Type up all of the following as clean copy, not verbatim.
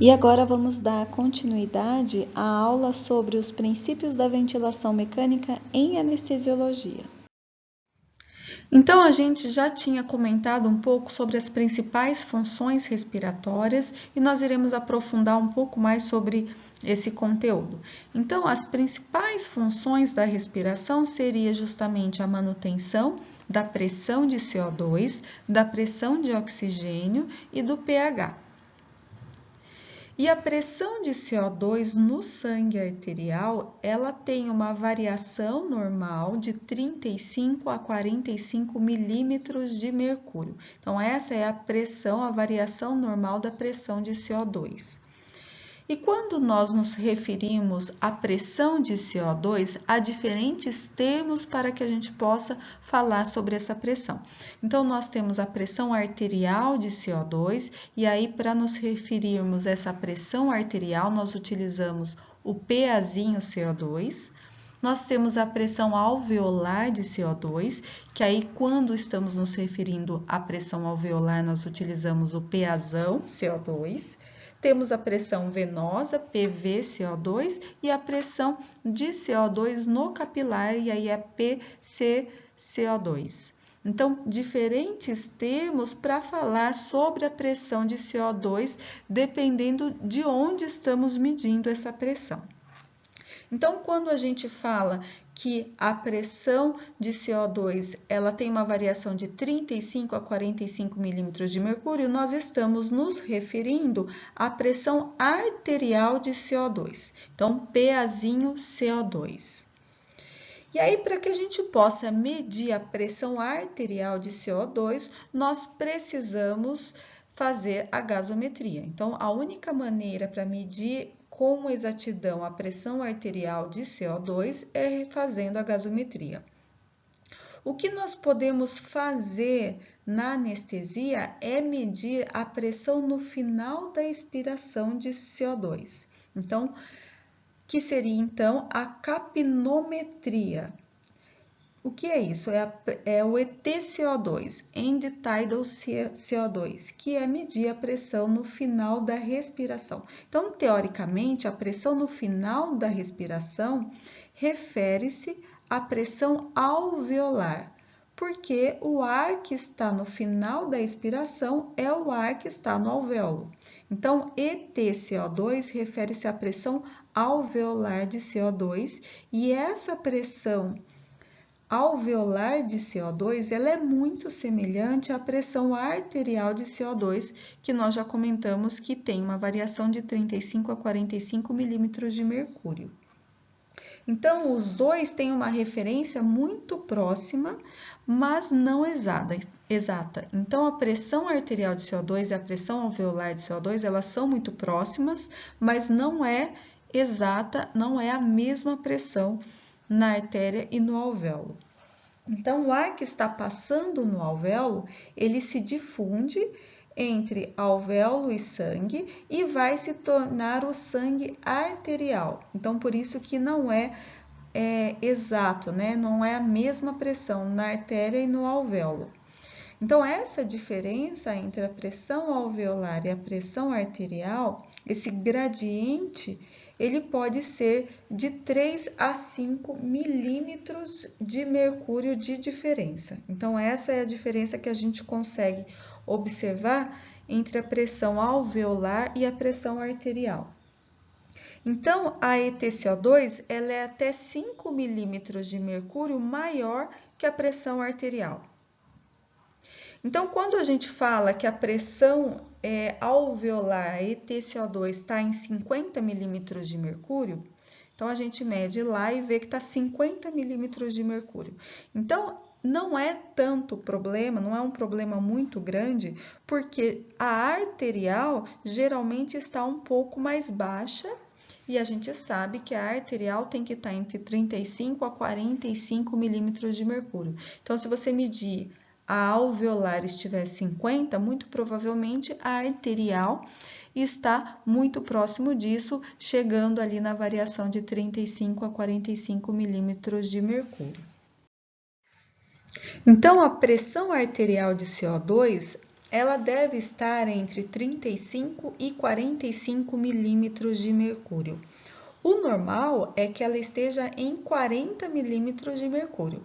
E agora vamos dar continuidade à aula sobre os princípios da ventilação mecânica em anestesiologia. Então, a gente já tinha comentado um pouco sobre as principais funções respiratórias e nós iremos aprofundar um pouco mais sobre esse conteúdo. Então, as principais funções da respiração seria justamente a manutenção da pressão de CO2, da pressão de oxigênio e do pH. E a pressão de CO2 no sangue arterial, ela tem uma variação normal de 35 a 45 milímetros de mercúrio. Então, essa é a pressão, a variação normal da pressão de CO2. E quando nós nos referimos à pressão de CO2, há diferentes termos para que a gente possa falar sobre essa pressão. Então, nós temos a pressão arterial de CO2, e aí, para nos referirmos a essa pressão arterial, nós utilizamos o PAzinho CO2. Nós temos a pressão alveolar de CO2, que aí, quando estamos nos referindo à pressão alveolar, nós utilizamos o PAzão CO2. Temos a pressão venosa, PvCO2, e a pressão de CO2 no capilar, e aí é PcCO2. Então, diferentes termos para falar sobre a pressão de CO2, dependendo de onde estamos medindo essa pressão. Então, quando a gente fala que a pressão de CO2 ela tem uma variação de 35 a 45 milímetros de mercúrio, nós estamos nos referindo à pressão arterial de CO2. Então, PAzinho CO2. E aí, para que a gente possa medir a pressão arterial de CO2, nós precisamos fazer a gasometria. Então, a única maneira para medir com exatidão a pressão arterial de CO2 é fazendo a gasometria. O que nós podemos fazer na anestesia é medir a pressão no final da expiração de CO2. Então, que seria então a capnometria. O que é isso? É o EtCO2, End Tidal CO2, que é medir a pressão no final da respiração. Então, teoricamente, a pressão no final da respiração refere-se à pressão alveolar, porque o ar que está no final da expiração é o ar que está no alvéolo. Então, EtCO2 refere-se à pressão alveolar de CO2, e essa pressão alveolar de CO2 ela é muito semelhante à pressão arterial de CO2, que nós já comentamos que tem uma variação de 35 a 45 milímetros de mercúrio. Então, os dois têm uma referência muito próxima, mas não exata. Então, a pressão arterial de CO2 e a pressão alveolar de CO2, elas são muito próximas, mas não é exata, não é a mesma pressão na artéria e no alvéolo. Então, o ar que está passando no alvéolo, ele se difunde entre alvéolo e sangue e vai se tornar o sangue arterial. Então, por isso que não é exato, né? Não é a mesma pressão na artéria e no alvéolo. Então, essa diferença entre a pressão alveolar e a pressão arterial, esse gradiente, ele pode ser de 3 a 5 milímetros de mercúrio de diferença. Então, essa é a diferença que a gente consegue observar entre a pressão alveolar e a pressão arterial. Então, a EtCO2 ela é até 5 milímetros de mercúrio maior que a pressão arterial. Então, quando a gente fala que a pressão alveolar, a EtCO2, está em 50 milímetros de mercúrio, então a gente mede lá e vê que está 50 milímetros de mercúrio. Então, não é tanto problema, não é um problema muito grande, porque a arterial geralmente está um pouco mais baixa, e a gente sabe que a arterial tem que estar entre 35 a 45 milímetros de mercúrio. Então, se você medir a alveolar estiver 50, muito provavelmente a arterial está muito próximo disso, chegando ali na variação de 35 a 45 milímetros de mercúrio. Então, a pressão arterial de CO2, ela deve estar entre 35 e 45 milímetros de mercúrio. O normal é que ela esteja em 40 milímetros de mercúrio.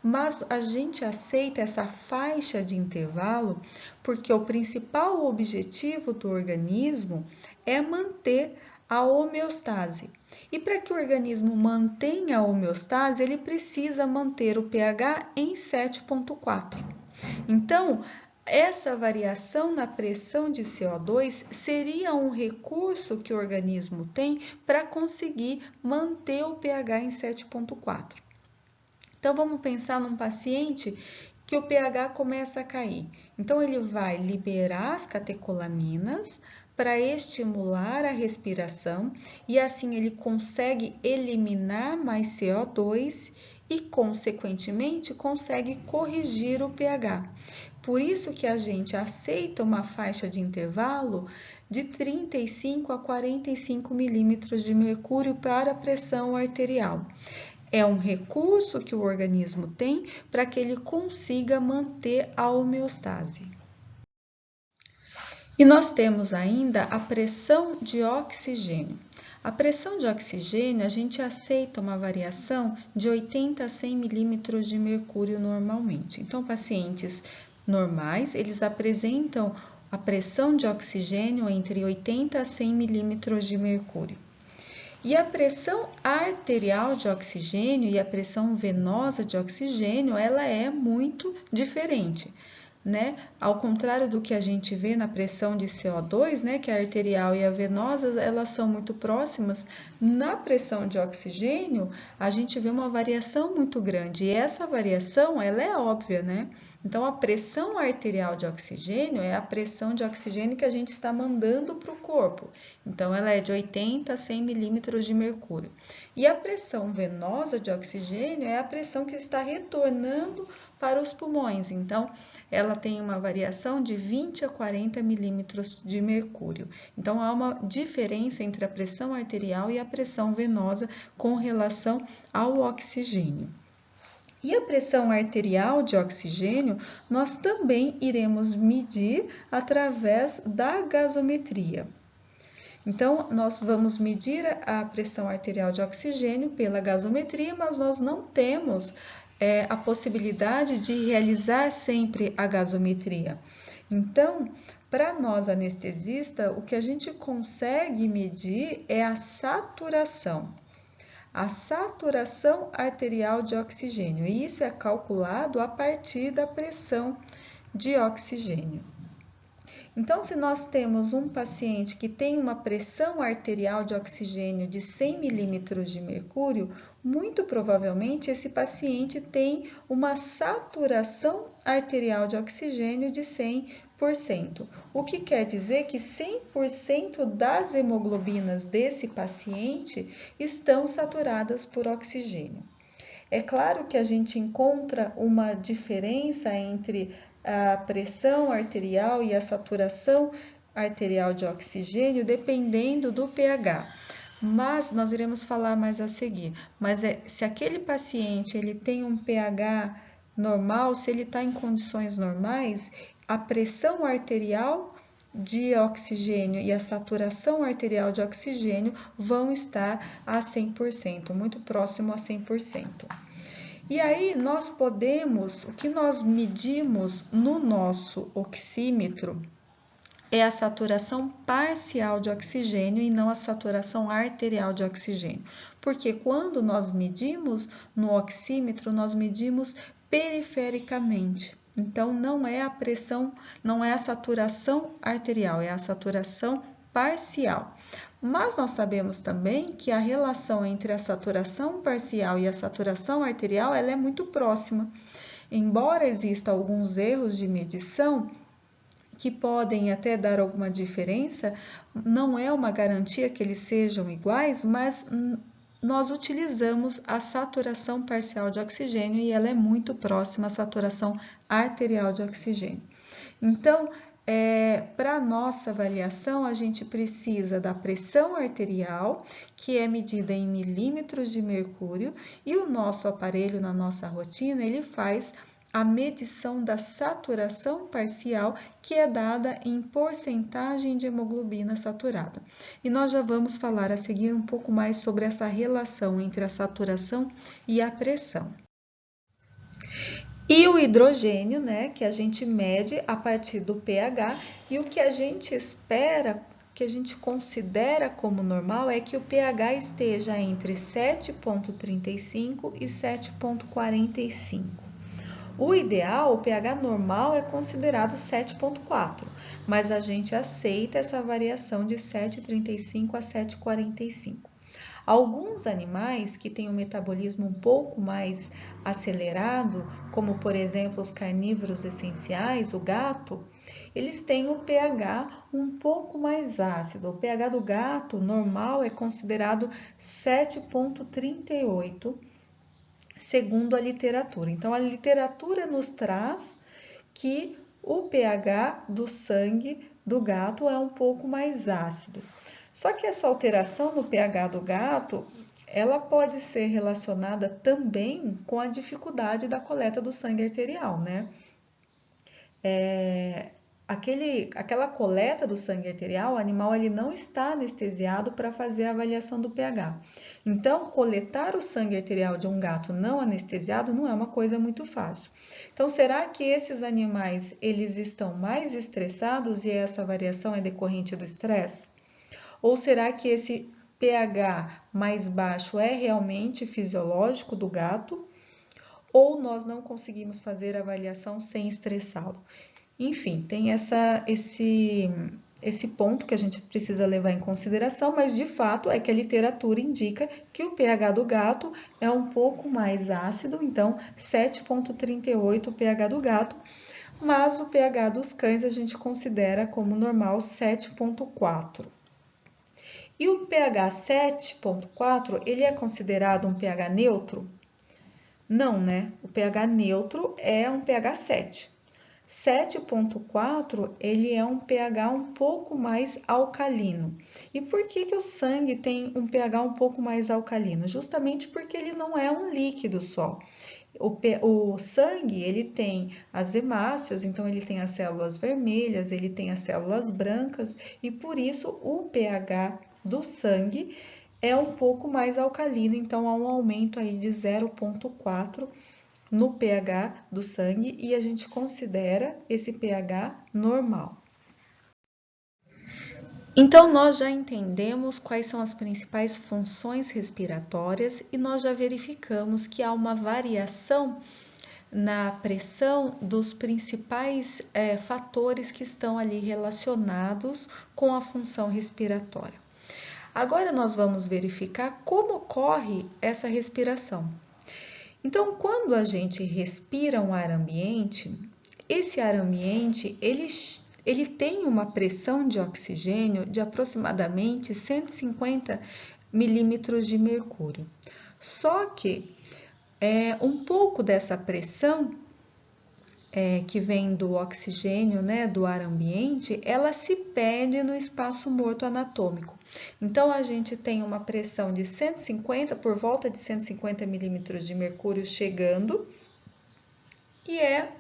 Mas a gente aceita essa faixa de intervalo porque o principal objetivo do organismo é manter a homeostase. E para que o organismo mantenha a homeostase, ele precisa manter o pH em 7,4. Então, essa variação na pressão de CO2 seria um recurso que o organismo tem para conseguir manter o pH em 7,4. Então, vamos pensar num paciente que o pH começa a cair. Então, ele vai liberar as catecolaminas para estimular a respiração e assim ele consegue eliminar mais CO2 e, consequentemente, consegue corrigir o pH. Por isso que a gente aceita uma faixa de intervalo de 35 a 45 milímetros de mercúrio para a pressão arterial. É um recurso que o organismo tem para que ele consiga manter a homeostase. E nós temos ainda a pressão de oxigênio. A pressão de oxigênio, a gente aceita uma variação de 80 a 100 milímetros de mercúrio normalmente. Então, pacientes normais, eles apresentam a pressão de oxigênio entre 80 a 100 milímetros de mercúrio. E a pressão arterial de oxigênio e a pressão venosa de oxigênio, ela é muito diferente, né? Ao contrário do que a gente vê na pressão de CO2, né, que a arterial e a venosa, elas são muito próximas, na pressão de oxigênio, a gente vê uma variação muito grande, e essa variação, ela é óbvia, né? Então, a pressão arterial de oxigênio é a pressão de oxigênio que a gente está mandando para o corpo. Então, ela é de 80 a 100 milímetros de mercúrio. E a pressão venosa de oxigênio é a pressão que está retornando para os pulmões. Então, ela tem uma variação de 20 a 40 milímetros de mercúrio. Então, há uma diferença entre a pressão arterial e a pressão venosa com relação ao oxigênio. E a pressão arterial de oxigênio, nós também iremos medir através da gasometria. Então, nós vamos medir a pressão arterial de oxigênio pela gasometria, mas nós não temos a possibilidade de realizar sempre a gasometria. Então, para nós anestesistas, o que a gente consegue medir é a saturação arterial de oxigênio, e isso é calculado a partir da pressão de oxigênio. Então, se nós temos um paciente que tem uma pressão arterial de oxigênio de 100 milímetros de mercúrio, muito provavelmente esse paciente tem uma saturação arterial de oxigênio de 100%, o que quer dizer que 100% das hemoglobinas desse paciente estão saturadas por oxigênio. É claro que a gente encontra uma diferença entre a pressão arterial e a saturação arterial de oxigênio dependendo do pH. Mas nós iremos falar mais a seguir. Mas se aquele paciente ele tem um pH normal, se ele está em condições normais, a pressão arterial de oxigênio e a saturação arterial de oxigênio vão estar a 100%, muito próximo a 100%. E aí nós podemos, o que nós medimos no nosso oxímetro é a saturação parcial de oxigênio e não a saturação arterial de oxigênio. Porque quando nós medimos no oxímetro, nós medimos perifericamente. Então, não é a pressão, não é a saturação arterial, é a saturação parcial. Mas nós sabemos também que a relação entre a saturação parcial e a saturação arterial ela é muito próxima. Embora existam alguns erros de medição que podem até dar alguma diferença, não é uma garantia que eles sejam iguais, mas nós utilizamos a saturação parcial de oxigênio e ela é muito próxima à saturação arterial de oxigênio. Então, para a nossa avaliação, a gente precisa da pressão arterial, que é medida em milímetros de mercúrio, e o nosso aparelho, na nossa rotina, ele faz a medição da saturação parcial, que é dada em porcentagem de hemoglobina saturada. E nós já vamos falar a seguir um pouco mais sobre essa relação entre a saturação e a pressão. E o hidrogênio, né, que a gente mede a partir do pH, e o que a gente espera, que a gente considera como normal, é que o pH esteja entre 7,35 e 7,45. O ideal, o pH normal, é considerado 7,4, mas a gente aceita essa variação de 7,35 a 7,45. Alguns animais que têm um metabolismo um pouco mais acelerado, como por exemplo os carnívoros essenciais, o gato, eles têm o pH um pouco mais ácido. O pH do gato normal é considerado 7,38, segundo a literatura. Então, a literatura nos traz que o pH do sangue do gato é um pouco mais ácido. Só que essa alteração no pH do gato, ela pode ser relacionada também com a dificuldade da coleta do sangue arterial, né? Aquela coleta do sangue arterial, o animal ele não está anestesiado para fazer a avaliação do pH. Então, coletar o sangue arterial de um gato não anestesiado não é uma coisa muito fácil. Então, será que esses animais eles estão mais estressados e essa variação é decorrente do estresse? Ou será que esse pH mais baixo é realmente fisiológico do gato? Ou nós não conseguimos fazer a avaliação sem estressá-lo? Enfim, tem esse ponto que a gente precisa levar em consideração, mas de fato é que a literatura indica que o pH do gato é um pouco mais ácido, então 7,38 o pH do gato, mas o pH dos cães a gente considera como normal 7,4. E o pH 7,4, ele é considerado um pH neutro? Não, né? O pH neutro é um pH 7. 7,4, ele é um pH um pouco mais alcalino. E por que o sangue tem um pH um pouco mais alcalino? Justamente porque ele não é um líquido só. O sangue, ele tem as hemácias, então ele tem as células vermelhas, ele tem as células brancas, e por isso o pH do sangue é um pouco mais alcalino, então há um aumento aí de 0,4 no pH do sangue e a gente considera esse pH normal. Então, nós já entendemos quais são as principais funções respiratórias e nós já verificamos que há uma variação na pressão dos principais fatores que estão ali relacionados com a função respiratória. Agora, nós vamos verificar como ocorre essa respiração. Então, quando a gente respira um ar ambiente, esse ar ambiente, ele tem uma pressão de oxigênio de aproximadamente 150 milímetros de mercúrio. Só que um pouco dessa pressão que vem do oxigênio, né, do ar ambiente, ela se perde no espaço morto anatômico. Então, a gente tem uma pressão de 150, por volta de 150 milímetros de mercúrio chegando, e é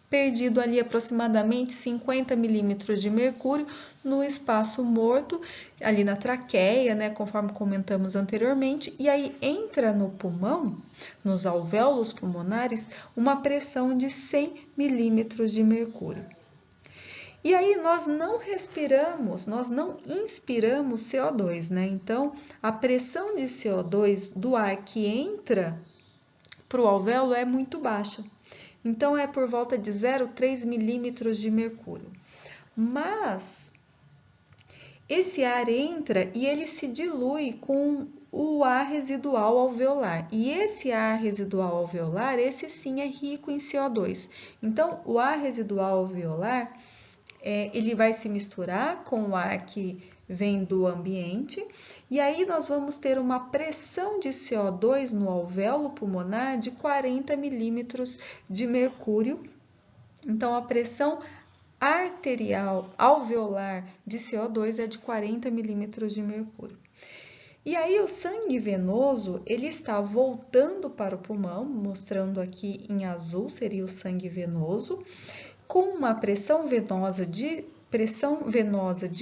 perdido ali aproximadamente 50 milímetros de mercúrio no espaço morto, ali na traqueia, né, conforme comentamos anteriormente, e aí entra no pulmão, nos alvéolos pulmonares, uma pressão de 100 milímetros de mercúrio. E aí nós não respiramos, nós não inspiramos CO2, né? Então, a pressão de CO2 do ar que entra para o alvéolo é muito baixa. Então, é por volta de 0,3 milímetros de mercúrio. Mas, esse ar entra e ele se dilui com o ar residual alveolar. E esse ar residual alveolar, esse sim é rico em CO2. Então, o ar residual alveolar, ele vai se misturar com o ar que vem do ambiente, e aí nós vamos ter uma pressão de CO2 no alvéolo pulmonar de 40 milímetros de mercúrio. Então, a pressão arterial alveolar de CO2 é de 40 milímetros de mercúrio. E aí o sangue venoso, ele está voltando para o pulmão, mostrando aqui em azul seria o sangue venoso, com uma pressão venosa de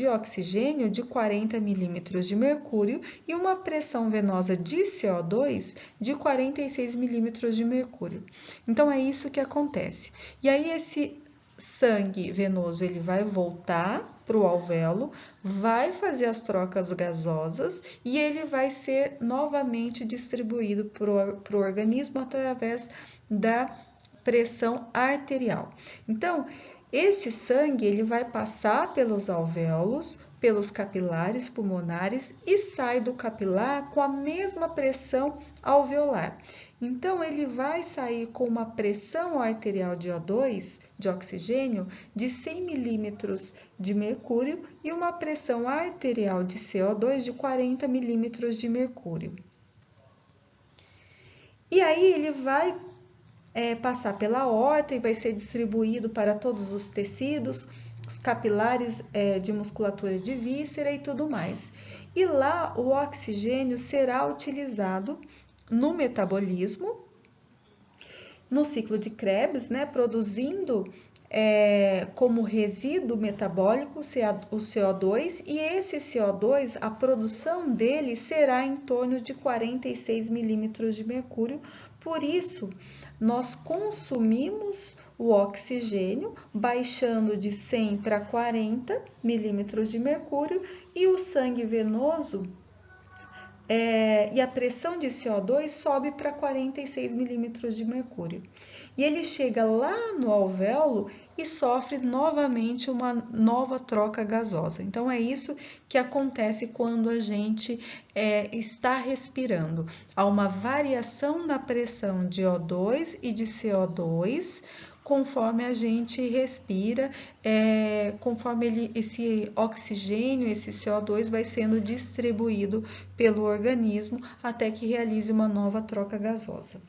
oxigênio de 40 milímetros de mercúrio e uma pressão venosa de CO2 de 46 milímetros de mercúrio. Então, é isso que acontece. E aí, esse sangue venoso ele vai voltar para o alvéolo, vai fazer as trocas gasosas e ele vai ser novamente distribuído para o organismo através da pressão arterial. Então, esse sangue ele vai passar pelos alvéolos, pelos capilares pulmonares e sai do capilar com a mesma pressão alveolar. Então, ele vai sair com uma pressão arterial de O2, de oxigênio, de 100 milímetros de mercúrio e uma pressão arterial de CO2 de 40 milímetros de mercúrio. E aí, ele vai passar pela aorta e vai ser distribuído para todos os tecidos, os capilares de musculatura de víscera e tudo mais. E lá o oxigênio será utilizado no metabolismo, no ciclo de Krebs, né, produzindo como resíduo metabólico o CO2, e esse CO2, a produção dele será em torno de 46 milímetros de mercúrio. Por isso, nós consumimos o oxigênio, baixando de 100 para 40 milímetros de mercúrio, e o sangue venoso e a pressão de CO2 sobe para 46 milímetros de mercúrio. E ele chega lá no alvéolo e sofre novamente uma nova troca gasosa. Então, é isso que acontece quando a gente está respirando. Há uma variação na pressão de O2 e de CO2, conforme a gente respira, conforme esse oxigênio, esse CO2 vai sendo distribuído pelo organismo até que realize uma nova troca gasosa.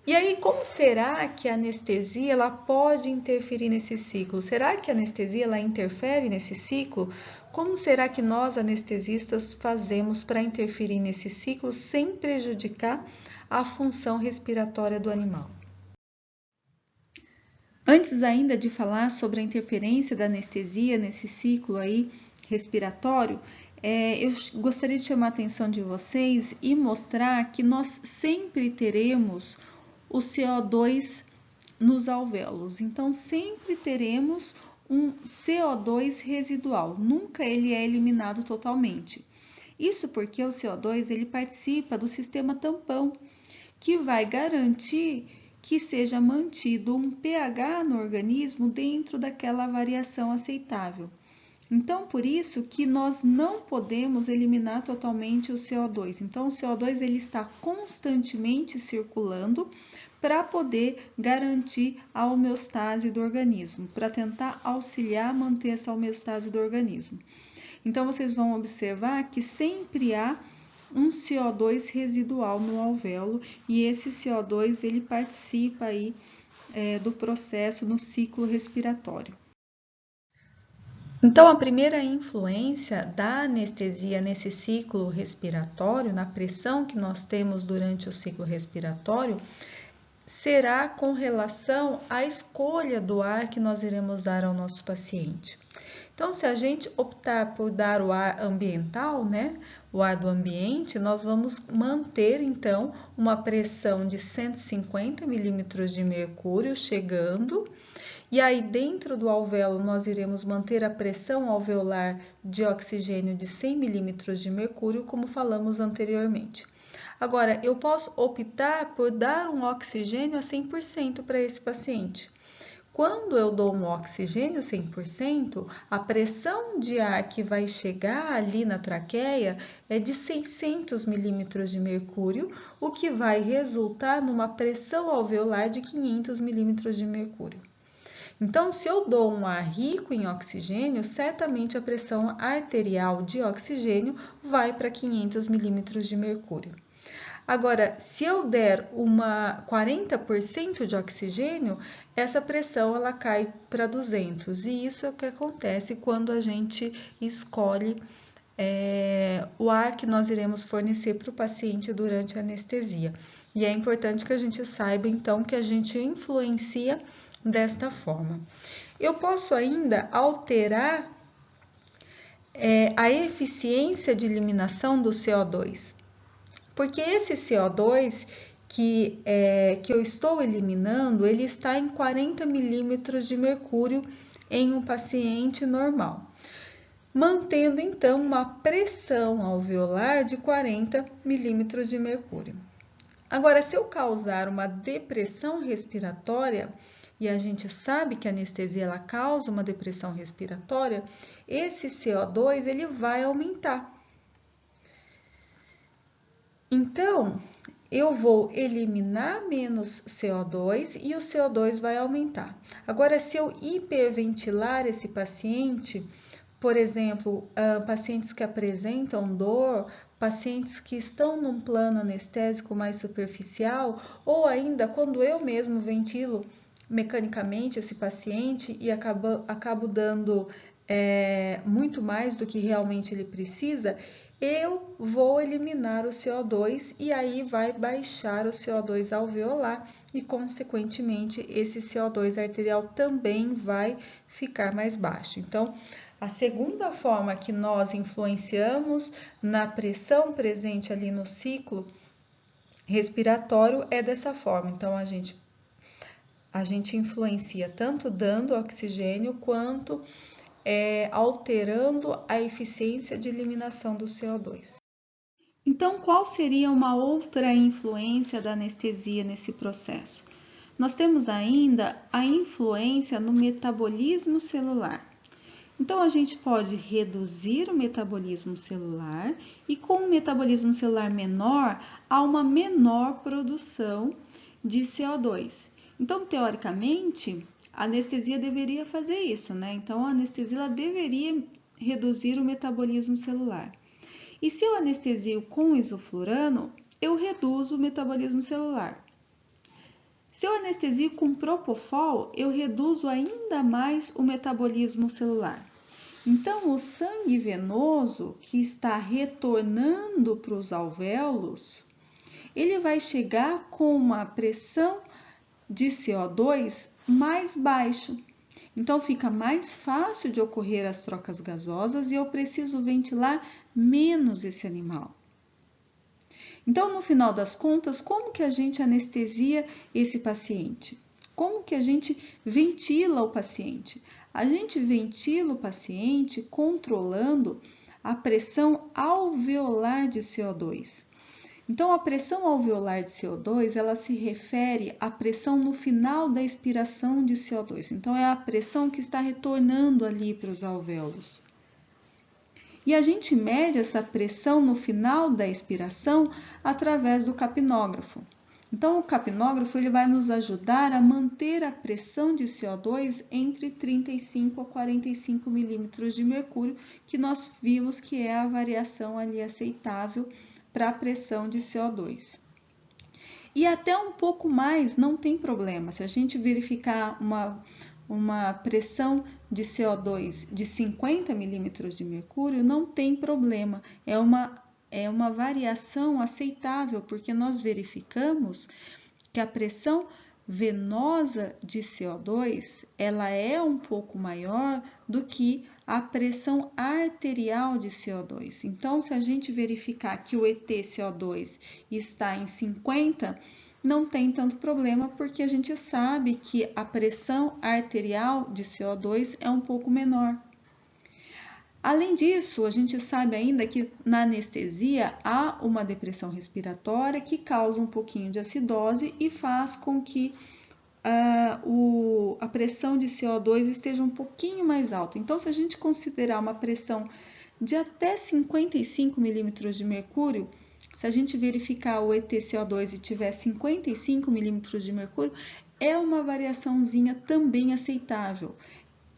E aí, como será que a anestesia ela pode interferir nesse ciclo? Será que a anestesia ela interfere nesse ciclo? Como será que nós, anestesistas, fazemos para interferir nesse ciclo sem prejudicar a função respiratória do animal? Antes ainda de falar sobre a interferência da anestesia nesse ciclo aí respiratório, eu gostaria de chamar a atenção de vocês e mostrar que nós sempre teremos o CO2 nos alvéolos. Então, sempre teremos um CO2 residual, nunca ele é eliminado totalmente. Isso porque o CO2 ele participa do sistema tampão, que vai garantir que seja mantido um pH no organismo dentro daquela variação aceitável. Então, por isso que nós não podemos eliminar totalmente o CO2. Então, o CO2 ele está constantemente circulando para poder garantir a homeostase do organismo, para tentar auxiliar a manter essa homeostase do organismo. Então, vocês vão observar que sempre há um CO2 residual no alvéolo e esse CO2 ele participa aí do processo no ciclo respiratório. Então, a primeira influência da anestesia nesse ciclo respiratório, na pressão que nós temos durante o ciclo respiratório, será com relação à escolha do ar que nós iremos dar ao nosso paciente. Então, se a gente optar por dar o ar ambiental, né, o ar do ambiente, nós vamos manter, então, uma pressão de 150 milímetros de mercúrio chegando, e aí dentro do alvéolo nós iremos manter a pressão alveolar de oxigênio de 100 milímetros de mercúrio, como falamos anteriormente. Agora, eu posso optar por dar um oxigênio a 100% para esse paciente. Quando eu dou um oxigênio 100%, a pressão de ar que vai chegar ali na traqueia é de 600 milímetros de mercúrio, o que vai resultar numa pressão alveolar de 500 milímetros de mercúrio. Então, se eu dou um ar rico em oxigênio, certamente a pressão arterial de oxigênio vai para 500 milímetros de mercúrio. Agora, se eu der 40% de oxigênio, essa pressão ela cai para 200, e isso é o que acontece quando a gente escolhe o ar que nós iremos fornecer para o paciente durante a anestesia. E é importante que a gente saiba, então, que a gente influencia desta forma. Eu posso ainda alterar a eficiência de eliminação do CO2, porque esse CO2 que eu estou eliminando, ele está em 40 milímetros de mercúrio em um paciente normal, mantendo então uma pressão alveolar de 40 milímetros de mercúrio. Agora, se eu causar uma depressão respiratória, e a gente sabe que a anestesia ela causa uma depressão respiratória, esse CO2 ele vai aumentar. Então, eu vou eliminar menos CO2 e o CO2 vai aumentar. Agora, se eu hiperventilar esse paciente, por exemplo, pacientes que apresentam dor, pacientes que estão num plano anestésico mais superficial, ou ainda quando eu mesmo ventilo mecanicamente esse paciente e acabo dando muito mais do que realmente ele precisa, eu vou eliminar o CO2 e aí vai baixar o CO2 alveolar e, consequentemente, esse CO2 arterial também vai ficar mais baixo. Então, a segunda forma que nós influenciamos na pressão presente ali no ciclo respiratório é dessa forma. Então, a gente influencia tanto dando oxigênio quanto alterando a eficiência de eliminação do CO2. Então, qual seria uma outra influência da anestesia nesse processo? Nós temos ainda a influência no metabolismo celular. Então, a gente pode reduzir o metabolismo celular e com o metabolismo celular menor, há uma menor produção de CO2. Então, teoricamente, a anestesia deveria fazer isso, né? Então, a anestesia ela deveria reduzir o metabolismo celular. E se eu anestesio com isoflurano, eu reduzo o metabolismo celular. Se eu anestesio com propofol, eu reduzo ainda mais o metabolismo celular. Então, o sangue venoso que está retornando para os alvéolos, ele vai chegar com uma pressão de CO2 mais baixo. Então, fica mais fácil de ocorrer as trocas gasosas e eu preciso ventilar menos esse animal. Então, no final das contas, como que a gente anestesia esse paciente? Como que a gente ventila o paciente? A gente ventila o paciente controlando a pressão alveolar de CO2. Então, a pressão alveolar de CO2, ela se refere à pressão no final da expiração de CO2. Então, é a pressão que está retornando ali para os alvéolos. E a gente mede essa pressão no final da expiração através do capnógrafo. Então, o capnógrafo ele vai nos ajudar a manter a pressão de CO2 entre 35 a 45 milímetros de mercúrio, que nós vimos que é a variação ali aceitável para a pressão de CO2. E até um pouco mais não tem problema. Se a gente verificar uma pressão de CO2 de 50 milímetros de mercúrio, não tem problema. É uma variação aceitável, porque nós verificamos que a pressão venosa de CO2 ela é um pouco maior do que a pressão arterial de CO2. Então, se a gente verificar que o EtCO2 está em 50, não tem tanto problema, porque a gente sabe que a pressão arterial de CO2 é um pouco menor. Além disso, a gente sabe ainda que na anestesia há uma depressão respiratória que causa um pouquinho de acidose e faz com que a pressão de CO2 esteja um pouquinho mais alta. Então, se a gente considerar uma pressão de até 55 milímetros de mercúrio, se a gente verificar o EtCO2 e tiver 55 milímetros de mercúrio, é uma variaçãozinha também aceitável.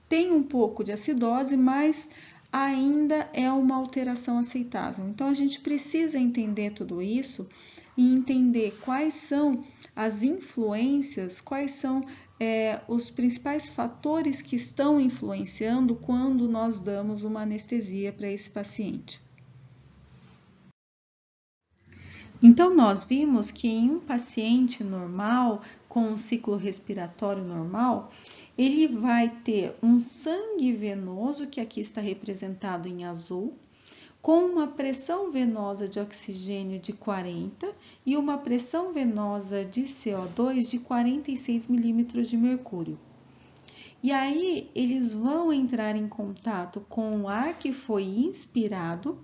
Tem um pouco de acidose, mas ainda é uma alteração aceitável. Então, a gente precisa entender tudo isso e entender quais são as influências, quais são os principais fatores que estão influenciando quando nós damos uma anestesia para esse paciente. Então, nós vimos que em um paciente normal, com um ciclo respiratório normal, ele vai ter um sangue venoso, que aqui está representado em azul, com uma pressão venosa de oxigênio de 40 e uma pressão venosa de CO2 de 46 milímetros de mercúrio. E aí, eles vão entrar em contato com o ar que foi inspirado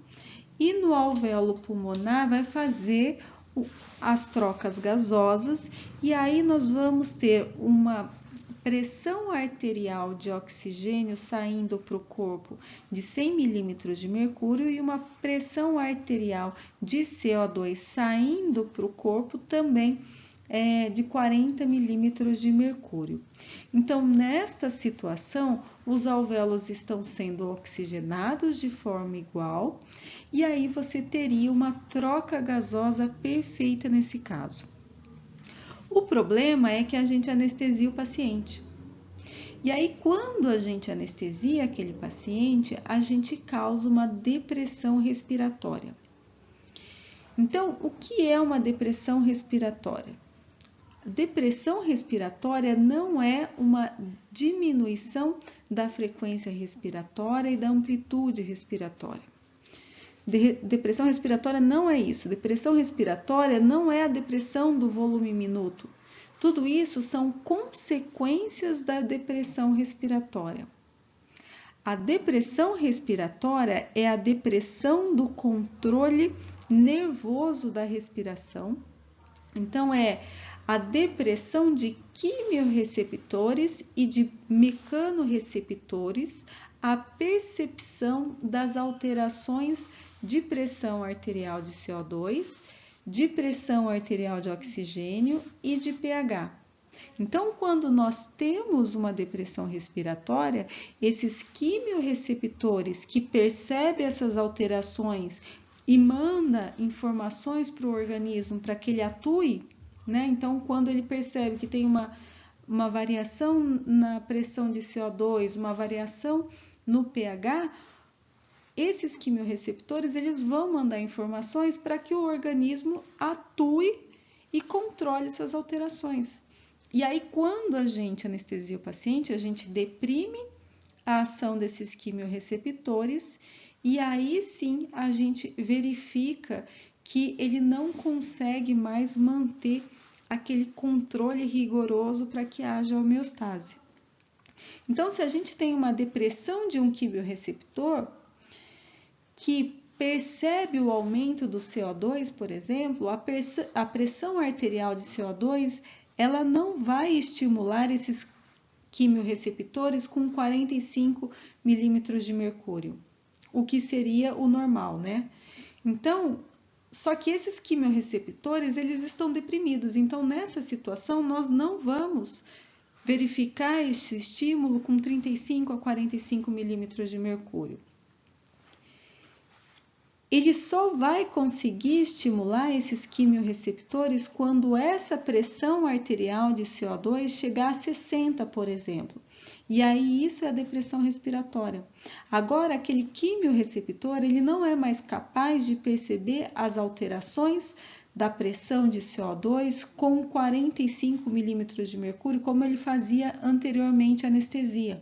e no alvéolo pulmonar vai fazer as trocas gasosas e aí nós vamos ter uma pressão arterial de oxigênio saindo para o corpo de 100 milímetros de mercúrio e uma pressão arterial de CO2 saindo para o corpo também de 40 milímetros de mercúrio. Então, nesta situação, os alvéolos estão sendo oxigenados de forma igual e aí você teria uma troca gasosa perfeita nesse caso. O problema é que a gente anestesia o paciente. E aí, quando a gente anestesia aquele paciente, a gente causa uma depressão respiratória. Então, o que é uma depressão respiratória? Depressão respiratória não é uma diminuição da frequência respiratória e da amplitude respiratória. Depressão respiratória não é isso. Depressão respiratória não é a depressão do volume minuto. Tudo isso são consequências da depressão respiratória. A depressão respiratória é a depressão do controle nervoso da respiração. Então, é a depressão de quimiorreceptores e de mecanorreceptores, a percepção das alterações de pressão arterial de CO2, de pressão arterial de oxigênio e de pH. Então, quando nós temos uma depressão respiratória, esses quimiorreceptores que percebem essas alterações e manda informações para o organismo para que ele atue, né? Então, quando ele percebe que tem uma variação na pressão de CO2, uma variação no pH, esses quimiorreceptores eles vão mandar informações para que o organismo atue e controle essas alterações. E aí, quando a gente anestesia o paciente, a gente deprime a ação desses quimiorreceptores e aí sim a gente verifica que ele não consegue mais manter aquele controle rigoroso para que haja homeostase. Então, se a gente tem uma depressão de um quimiorreceptor que percebe o aumento do CO2, por exemplo, a pressão arterial de CO2, ela não vai estimular esses quimiorreceptores com 45 milímetros de mercúrio, o que seria o normal, né? Então, só que esses quimiorreceptores, eles estão deprimidos. Então, nessa situação, nós não vamos verificar esse estímulo com 35 a 45 milímetros de mercúrio. Ele só vai conseguir estimular esses quimiorreceptores quando essa pressão arterial de CO2 chegar a 60, por exemplo. E aí isso é a depressão respiratória. Agora, aquele quimiorreceptor, ele não é mais capaz de perceber as alterações da pressão de CO2 com 45 milímetros de mercúrio, como ele fazia anteriormente a anestesia.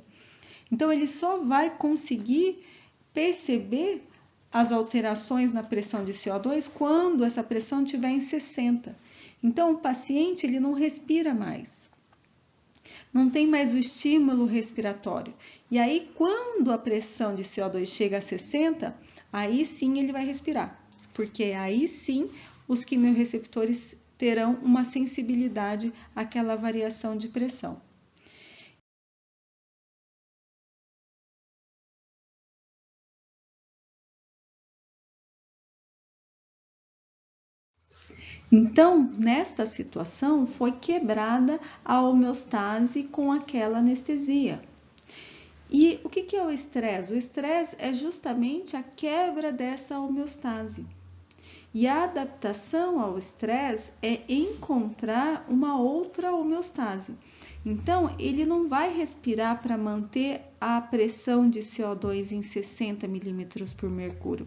Então, ele só vai conseguir perceber as alterações na pressão de CO2 quando essa pressão estiver em 60. Então, o paciente ele não respira mais. Não tem mais o estímulo respiratório. E aí, quando a pressão de CO2 chega a 60, aí sim ele vai respirar. Porque aí sim os quimiorreceptores terão uma sensibilidade àquela variação de pressão. Então, nesta situação, foi quebrada a homeostase com aquela anestesia. E o que é o estresse? O estresse é justamente a quebra dessa homeostase. E a adaptação ao estresse é encontrar uma outra homeostase. Então, ele não vai respirar para manter a pressão de CO2 em 60 milímetros por mercúrio.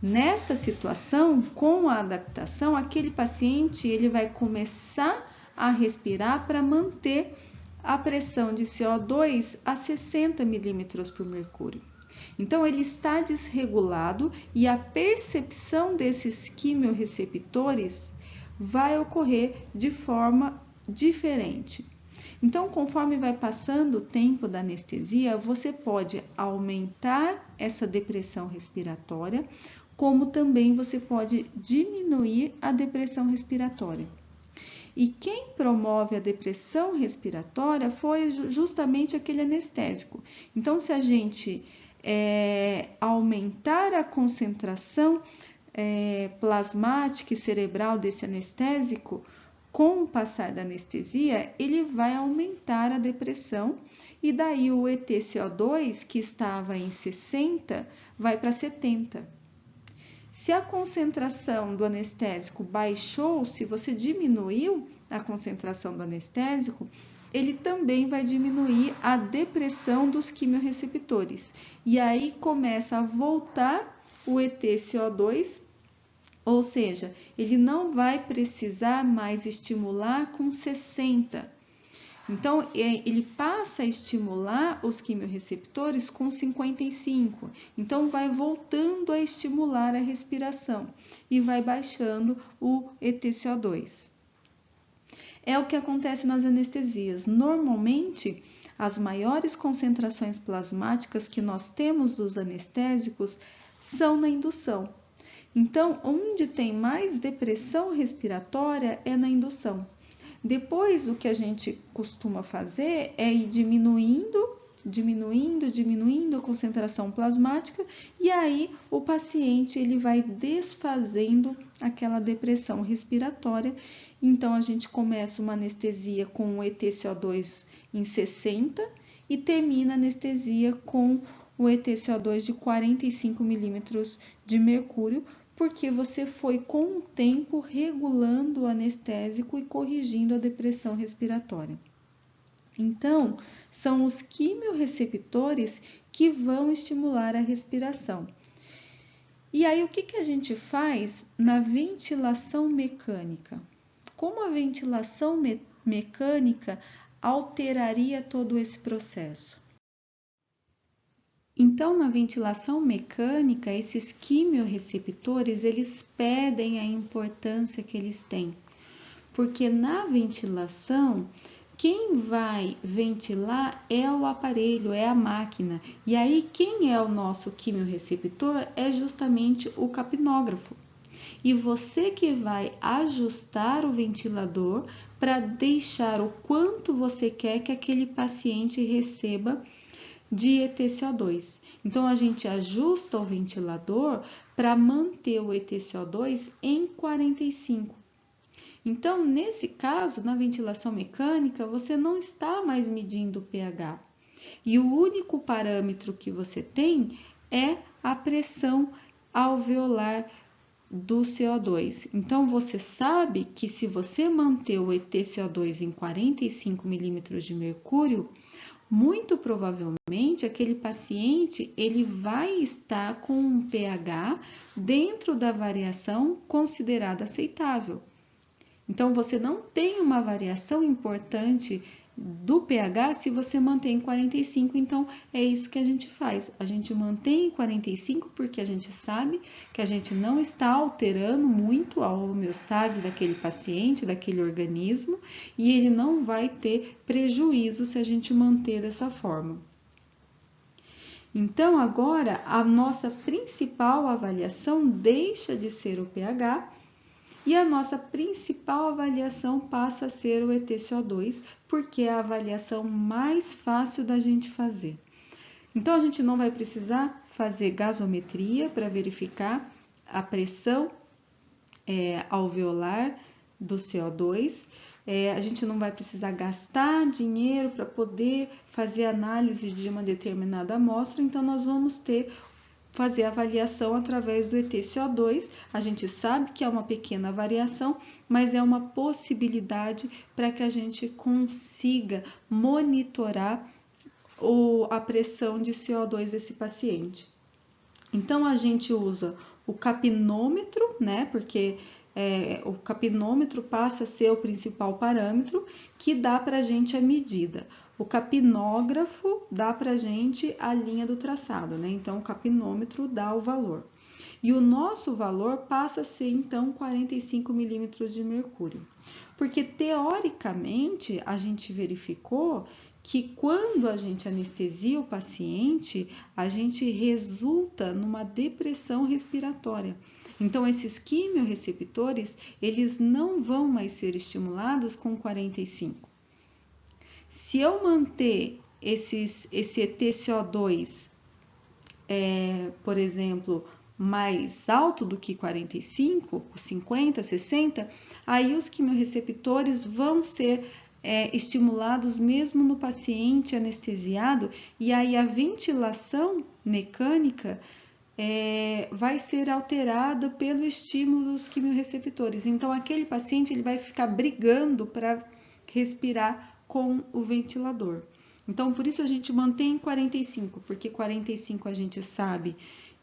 Nesta situação, com a adaptação, aquele paciente ele vai começar a respirar para manter a pressão de CO2 a 60 milímetros por mercúrio. Então, ele está desregulado e a percepção desses quimiorreceptores vai ocorrer de forma diferente. Então, conforme vai passando o tempo da anestesia, você pode aumentar essa depressão respiratória, como também você pode diminuir a depressão respiratória. E quem promove a depressão respiratória foi justamente aquele anestésico. Então, se a gente aumentar a concentração plasmática e cerebral desse anestésico, com o passar da anestesia, ele vai aumentar a depressão e daí o EtCO2, que estava em 60, vai para 70. Se a concentração do anestésico baixou, se você diminuiu a concentração do anestésico, ele também vai diminuir a depressão dos quimiorreceptores. E aí começa a voltar o EtCO2, ou seja, ele não vai precisar mais estimular com 60. Então, ele passa a estimular os quimiorreceptores com 55. Então, vai voltando a estimular a respiração e vai baixando o EtCO2. É o que acontece nas anestesias. Normalmente, as maiores concentrações plasmáticas que nós temos dos anestésicos são na indução. Então, onde tem mais depressão respiratória é na indução. Depois, o que a gente costuma fazer é ir diminuindo a concentração plasmática e aí o paciente ele vai desfazendo aquela depressão respiratória. Então, a gente começa uma anestesia com o EtCO2 em 60 e termina a anestesia com o EtCO2 de 45 milímetros de mercúrio, porque você foi com o tempo regulando o anestésico e corrigindo a depressão respiratória. Então, são os quimiorreceptores que vão estimular a respiração. E aí, o que a gente faz na ventilação mecânica? Como a ventilação mecânica alteraria todo esse processo? Então, na ventilação mecânica, esses quimiorreceptores, eles perdem a importância que eles têm. Porque na ventilação, quem vai ventilar é o aparelho, é a máquina. E aí, quem é o nosso quimiorreceptor é justamente o capnógrafo. E você que vai ajustar o ventilador para deixar o quanto você quer que aquele paciente receba de EtCO2. Então, a gente ajusta o ventilador para manter o EtCO2 em 45. Então, nesse caso, na ventilação mecânica, você não está mais medindo o pH. E o único parâmetro que você tem é a pressão alveolar do CO2. Então, você sabe que se você manter o EtCO2 em 45 milímetros de mercúrio, muito provavelmente aquele paciente ele vai estar com um pH dentro da variação considerada aceitável. Então, você não tem uma variação importante do pH se você mantém em 45, então é isso que a gente faz. A gente mantém em 45 porque a gente sabe que a gente não está alterando muito a homeostase daquele paciente, daquele organismo, e ele não vai ter prejuízo se a gente manter dessa forma. Então, agora, a nossa principal avaliação deixa de ser o pH e a nossa principal avaliação passa a ser o EtCO2, porque é a avaliação mais fácil da gente fazer. Então, a gente não vai precisar fazer gasometria para verificar a pressão alveolar do CO2. A gente não vai precisar gastar dinheiro para poder fazer análise de uma determinada amostra, então nós vamos fazer a avaliação através do EtCO2. A gente sabe que é uma pequena variação, mas é uma possibilidade para que a gente consiga monitorar a pressão de CO2 desse paciente. Então, a gente usa o capnômetro, né? Porque o capnômetro passa a ser o principal parâmetro que dá para a gente a medida. O capnógrafo dá para a gente a linha do traçado, né? Então, o capnômetro dá o valor. E o nosso valor passa a ser, então, 45 milímetros de mercúrio. Porque, teoricamente, a gente verificou que quando a gente anestesia o paciente, a gente resulta numa depressão respiratória. Então, esses quimiorreceptores, eles não vão mais ser estimulados com 45. Se eu manter esse ETCO2, por exemplo, mais alto do que 45, 50, 60, aí os quimiorreceptores vão ser estimulados mesmo no paciente anestesiado, e aí a ventilação mecânica vai ser alterada pelo estímulo dos quimiorreceptores. Então, aquele paciente ele vai ficar brigando para respirar com o ventilador. Então, por isso a gente mantém 45, porque 45 a gente sabe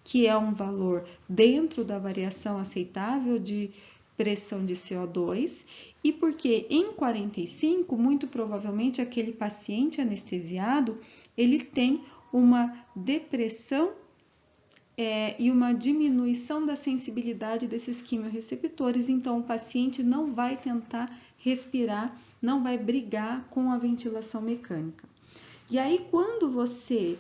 que é um valor dentro da variação aceitável de pressão de CO2, e porque em 45, muito provavelmente, aquele paciente anestesiado, ele tem uma depressão e uma diminuição da sensibilidade desses quimiorreceptores, então o paciente não vai tentar respirar, não vai brigar com a ventilação mecânica. E aí, quando você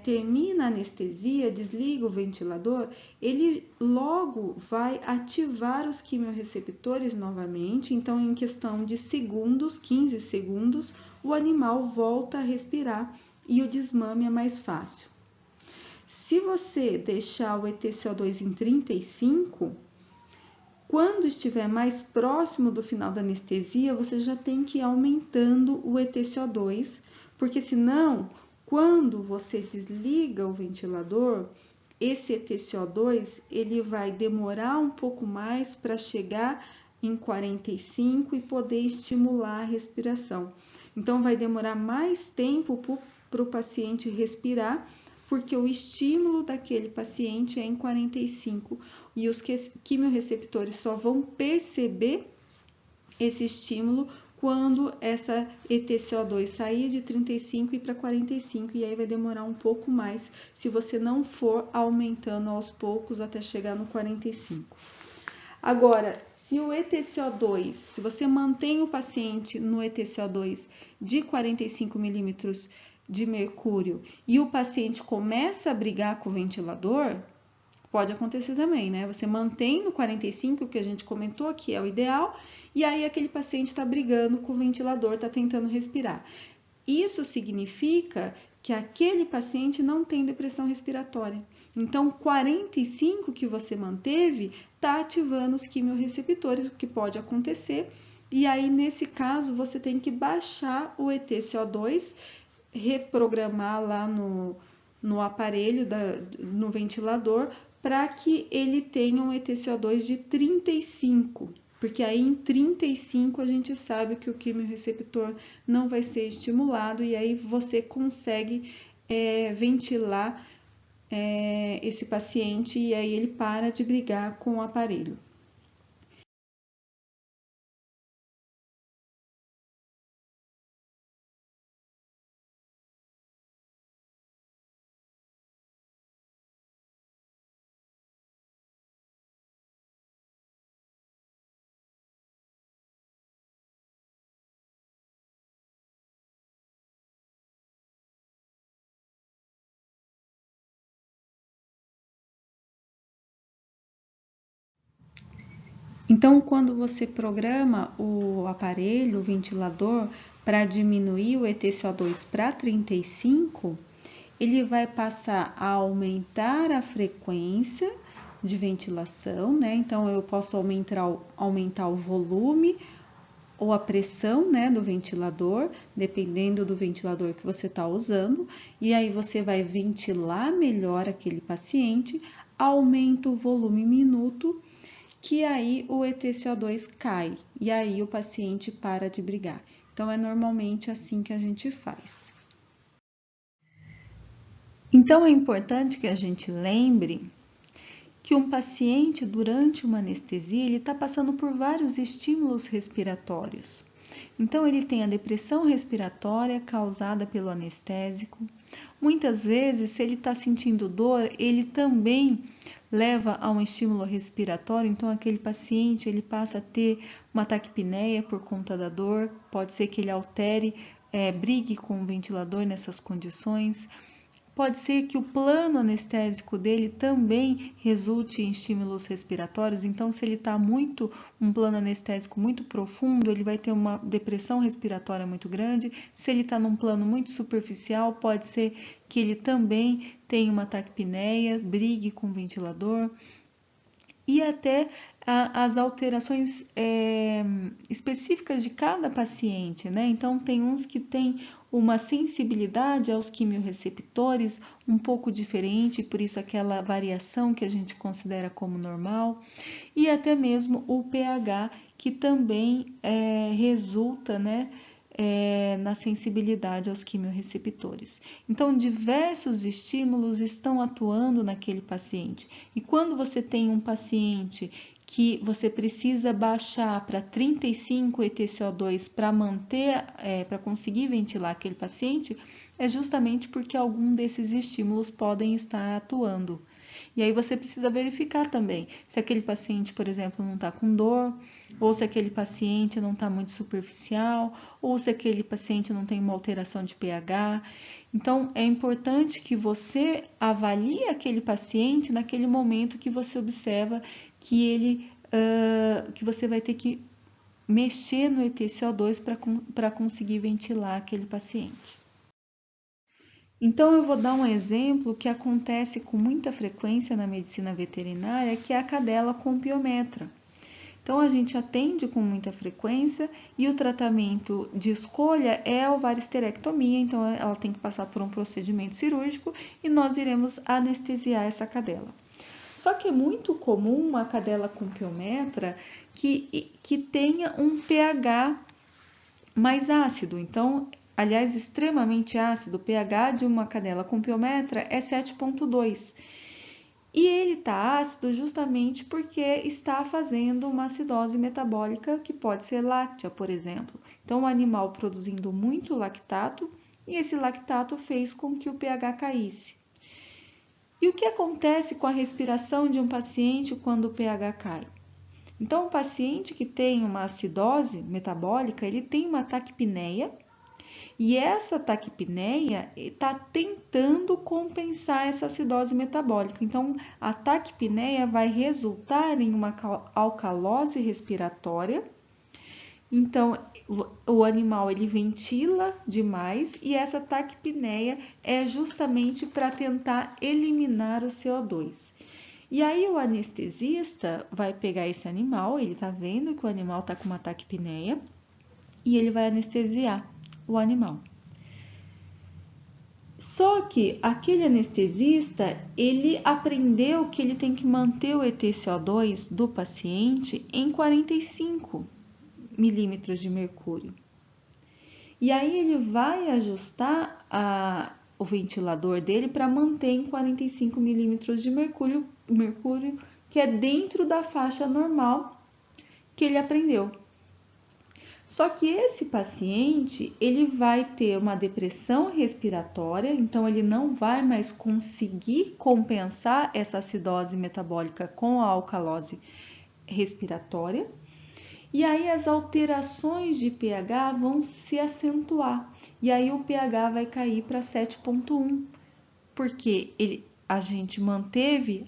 termina a anestesia, desliga o ventilador, ele logo vai ativar os quimiorreceptores novamente, então em questão de segundos, 15 segundos, o animal volta a respirar e o desmame é mais fácil. Se você deixar o ETCO2 em 35, quando estiver mais próximo do final da anestesia, você já tem que ir aumentando o ETCO2, porque senão, quando você desliga o ventilador, esse ETCO2 ele vai demorar um pouco mais para chegar em 45 e poder estimular a respiração. Então, vai demorar mais tempo para o paciente respirar, porque o estímulo daquele paciente é em 45 e os quimiorreceptores só vão perceber esse estímulo quando essa ETCO2 sair de 35 e para 45, e aí vai demorar um pouco mais se você não for aumentando aos poucos até chegar no 45. Agora, se o ETCO2, se você mantém o paciente no ETCO2 de 45 milímetros de mercúrio e o paciente começa a brigar com o ventilador, pode acontecer também, né? Você mantém no 45, que a gente comentou que é o ideal, e aí aquele paciente está brigando com o ventilador, está tentando respirar. Isso significa que aquele paciente não tem depressão respiratória. Então, 45 que você manteve está ativando os quimiorreceptores, o que pode acontecer. E aí, nesse caso, você tem que baixar o ETCO2, reprogramar lá no aparelho, no ventilador, para que ele tenha um ETCO2 de 35, porque aí em 35 a gente sabe que o quimiorreceptor não vai ser estimulado e aí você consegue ventilar esse paciente e aí ele para de brigar com o aparelho. Então, quando você programa o aparelho, o ventilador, para diminuir o ETCO2 para 35, ele vai passar a aumentar a frequência de ventilação, né? Então, eu posso aumentar o volume ou a pressão, né, do ventilador, dependendo do ventilador que você está usando, e aí você vai ventilar melhor aquele paciente, aumenta o volume minuto, que aí o ETCO2 cai, e aí o paciente para de brigar. Então, é normalmente assim que a gente faz. Então, é importante que a gente lembre que um paciente, durante uma anestesia, ele está passando por vários estímulos respiratórios. Então, ele tem a depressão respiratória causada pelo anestésico. Muitas vezes, se ele está sentindo dor, ele também leva a um estímulo respiratório. Então, aquele paciente ele passa a ter uma taquipneia por conta da dor. Pode ser que ele altere, brigue com o ventilador nessas condições. Pode ser que o plano anestésico dele também resulte em estímulos respiratórios. Então, se ele está um plano anestésico muito profundo, ele vai ter uma depressão respiratória muito grande. Se ele está num plano muito superficial, pode ser que ele também tenha uma taquipneia, brigue com o ventilador. E até as alterações específicas de cada paciente, né? Então, tem uns que têm uma sensibilidade aos quimiorreceptores um pouco diferente, por isso aquela variação que a gente considera como normal, e até mesmo o pH, que também resulta, né, na sensibilidade aos quimiorreceptores. Então, diversos estímulos estão atuando naquele paciente. E quando você tem um paciente que você precisa baixar para 35 EtCO2 para manter, para conseguir ventilar aquele paciente, é justamente porque algum desses estímulos podem estar atuando. E aí você precisa verificar também se aquele paciente, por exemplo, não está com dor, ou se aquele paciente não está muito superficial, ou se aquele paciente não tem uma alteração de pH. Então, é importante que você avalie aquele paciente naquele momento que você observa que que você vai ter que mexer no EtCO2 para conseguir ventilar aquele paciente. Então, eu vou dar um exemplo que acontece com muita frequência na medicina veterinária, que é a cadela compiometra. Então, a gente atende com muita frequência e o tratamento de escolha é a ovaristerectomia. Então, ela tem que passar por um procedimento cirúrgico e nós iremos anestesiar essa cadela. Só que é muito comum uma cadela compiometra que tenha um pH mais ácido. Então, aliás, extremamente ácido, o pH de uma cadela compiometra é 7,2. E ele está ácido justamente porque está fazendo uma acidose metabólica que pode ser láctea, por exemplo. Então, o animal produzindo muito lactato e esse lactato fez com que o pH caísse. E o que acontece com a respiração de um paciente quando o pH cai? Então, o paciente que tem uma acidose metabólica, ele tem uma taquipneia, e essa taquipneia está tentando compensar essa acidose metabólica. Então, a taquipneia vai resultar em uma alcalose respiratória. Então, o animal ele ventila demais e essa taquipneia é justamente para tentar eliminar o CO2. E aí o anestesista vai pegar esse animal, ele tá vendo que o animal tá com uma taquipneia e ele vai anestesiar o animal. Só que aquele anestesista, ele aprendeu que ele tem que manter o EtCO2 do paciente em 45 milímetros de mercúrio. E aí ele vai ajustar o ventilador dele para manter em 45 milímetros de mercúrio, que é dentro da faixa normal que ele aprendeu. Só que esse paciente, ele vai ter uma depressão respiratória, então ele não vai mais conseguir compensar essa acidose metabólica com a alcalose respiratória. E aí as alterações de pH vão se acentuar. E aí o pH vai cair para 7,1, porque a gente manteve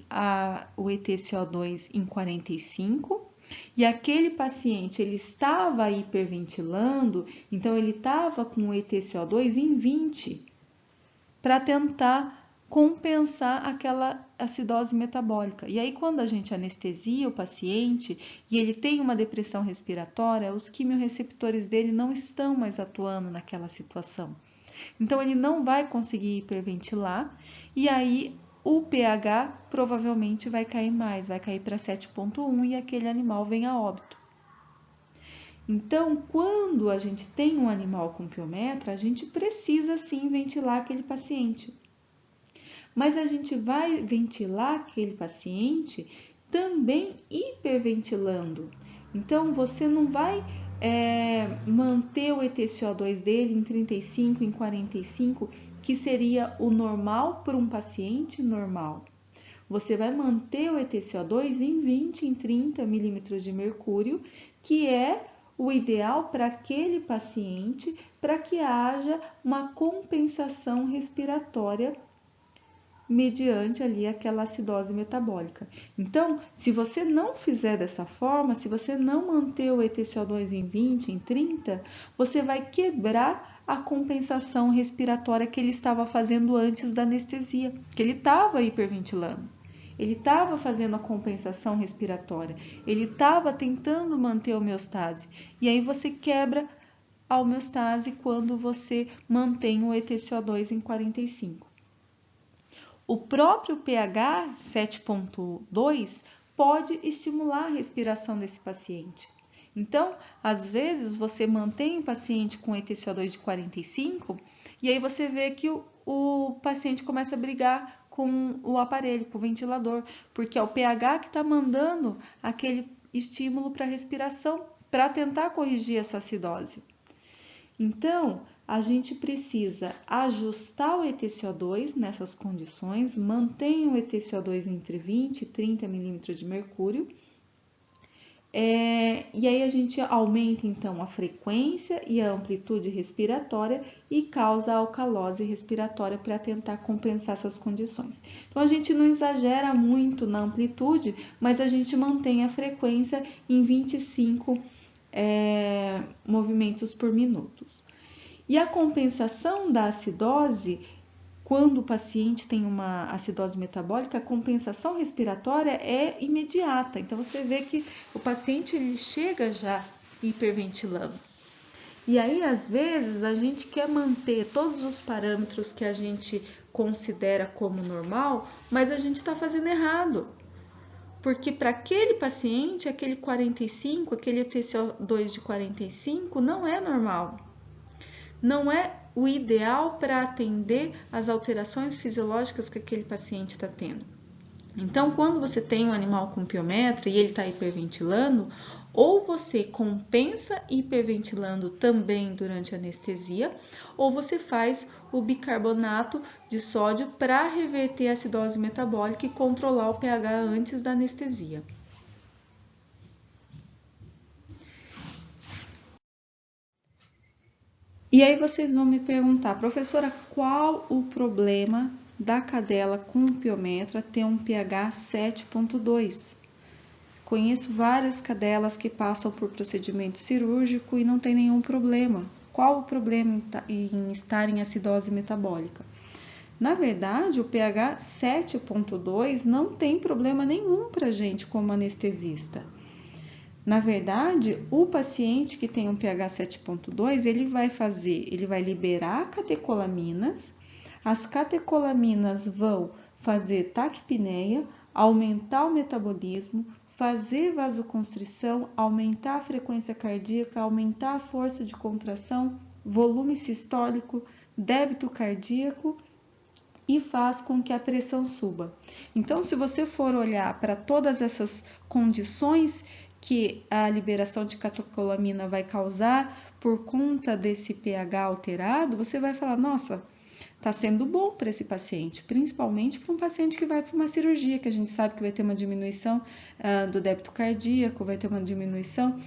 o EtCO2 em 45 e aquele paciente ele estava hiperventilando, então ele estava com o EtCO2 em 20 para tentar compensar aquela acidose metabólica. E aí, quando a gente anestesia o paciente e ele tem uma depressão respiratória, os quimiorreceptores dele não estão mais atuando naquela situação. Então, ele não vai conseguir hiperventilar e aí o pH provavelmente vai cair mais, vai cair para 7,1 e aquele animal vem a óbito. Então, quando a gente tem um animal com compiometra, a gente precisa sim ventilar aquele paciente. mas a gente vai ventilar aquele paciente também hiperventilando. Então, você não vai manter o EtCO2 dele em 35, em 45, que seria o normal para um paciente normal. Você vai manter o EtCO2 em 20, em 30 milímetros de mercúrio, que é o ideal para aquele paciente, para que haja uma compensação respiratória mediante ali aquela acidose metabólica. Então, se você não fizer dessa forma, se você não manter o EtCO2 em 20, em 30, você vai quebrar a compensação respiratória que ele estava fazendo antes da anestesia, que ele estava hiperventilando. Ele estava fazendo a compensação respiratória, ele estava tentando manter a homeostase. E aí você quebra a homeostase quando você mantém o EtCO2 em 45. O próprio pH 7.2 pode estimular a respiração desse paciente. Então, às vezes, você mantém o paciente com EtCO2 de 45 e aí você vê que o paciente começa a brigar com o aparelho, com o ventilador, porque é o pH que está mandando aquele estímulo para a respiração para tentar corrigir essa acidose. Então, a gente precisa ajustar o EtCO2 nessas condições, mantenha o EtCO2 entre 20 e 30 milímetros de mercúrio, e aí a gente aumenta então a frequência e a amplitude respiratória e causa a alcalose respiratória para tentar compensar essas condições. Então a gente não exagera muito na amplitude, mas a gente mantém a frequência em 25 movimentos por minuto. E a compensação da acidose, quando o paciente tem uma acidose metabólica, a compensação respiratória é imediata. Então, você vê que o paciente ele chega já hiperventilando. E aí, às vezes, a gente quer manter todos os parâmetros que a gente considera como normal, mas a gente está fazendo errado. Porque para aquele paciente, aquele 45, aquele EtCO2 de 45 não é normal. Não é o ideal para atender as alterações fisiológicas que aquele paciente está tendo. Então, quando você tem um animal com piometra e ele está hiperventilando, ou você compensa hiperventilando também durante a anestesia, ou você faz o bicarbonato de sódio para reverter a acidose metabólica e controlar o pH antes da anestesia. E aí vocês vão me perguntar, professora, qual o problema da cadela com piometra ter um pH 7.2? Conheço várias cadelas que passam por procedimento cirúrgico e não tem nenhum problema. Qual o problema em estar em acidose metabólica? Na verdade, o pH 7.2 não tem problema nenhum para a gente como anestesista. Na verdade, o paciente que tem um pH 7.2, ele vai liberar catecolaminas, as catecolaminas vão fazer taquipneia, aumentar o metabolismo, fazer vasoconstrição, aumentar a frequência cardíaca, aumentar a força de contração, volume sistólico, débito cardíaco e faz com que a pressão suba. Então, se você for olhar para todas essas condições que a liberação de catecolamina vai causar por conta desse pH alterado, você vai falar, nossa, está sendo bom para esse paciente, principalmente para um paciente que vai para uma cirurgia, que a gente sabe que vai ter uma diminuição do débito cardíaco, vai ter uma diminuição,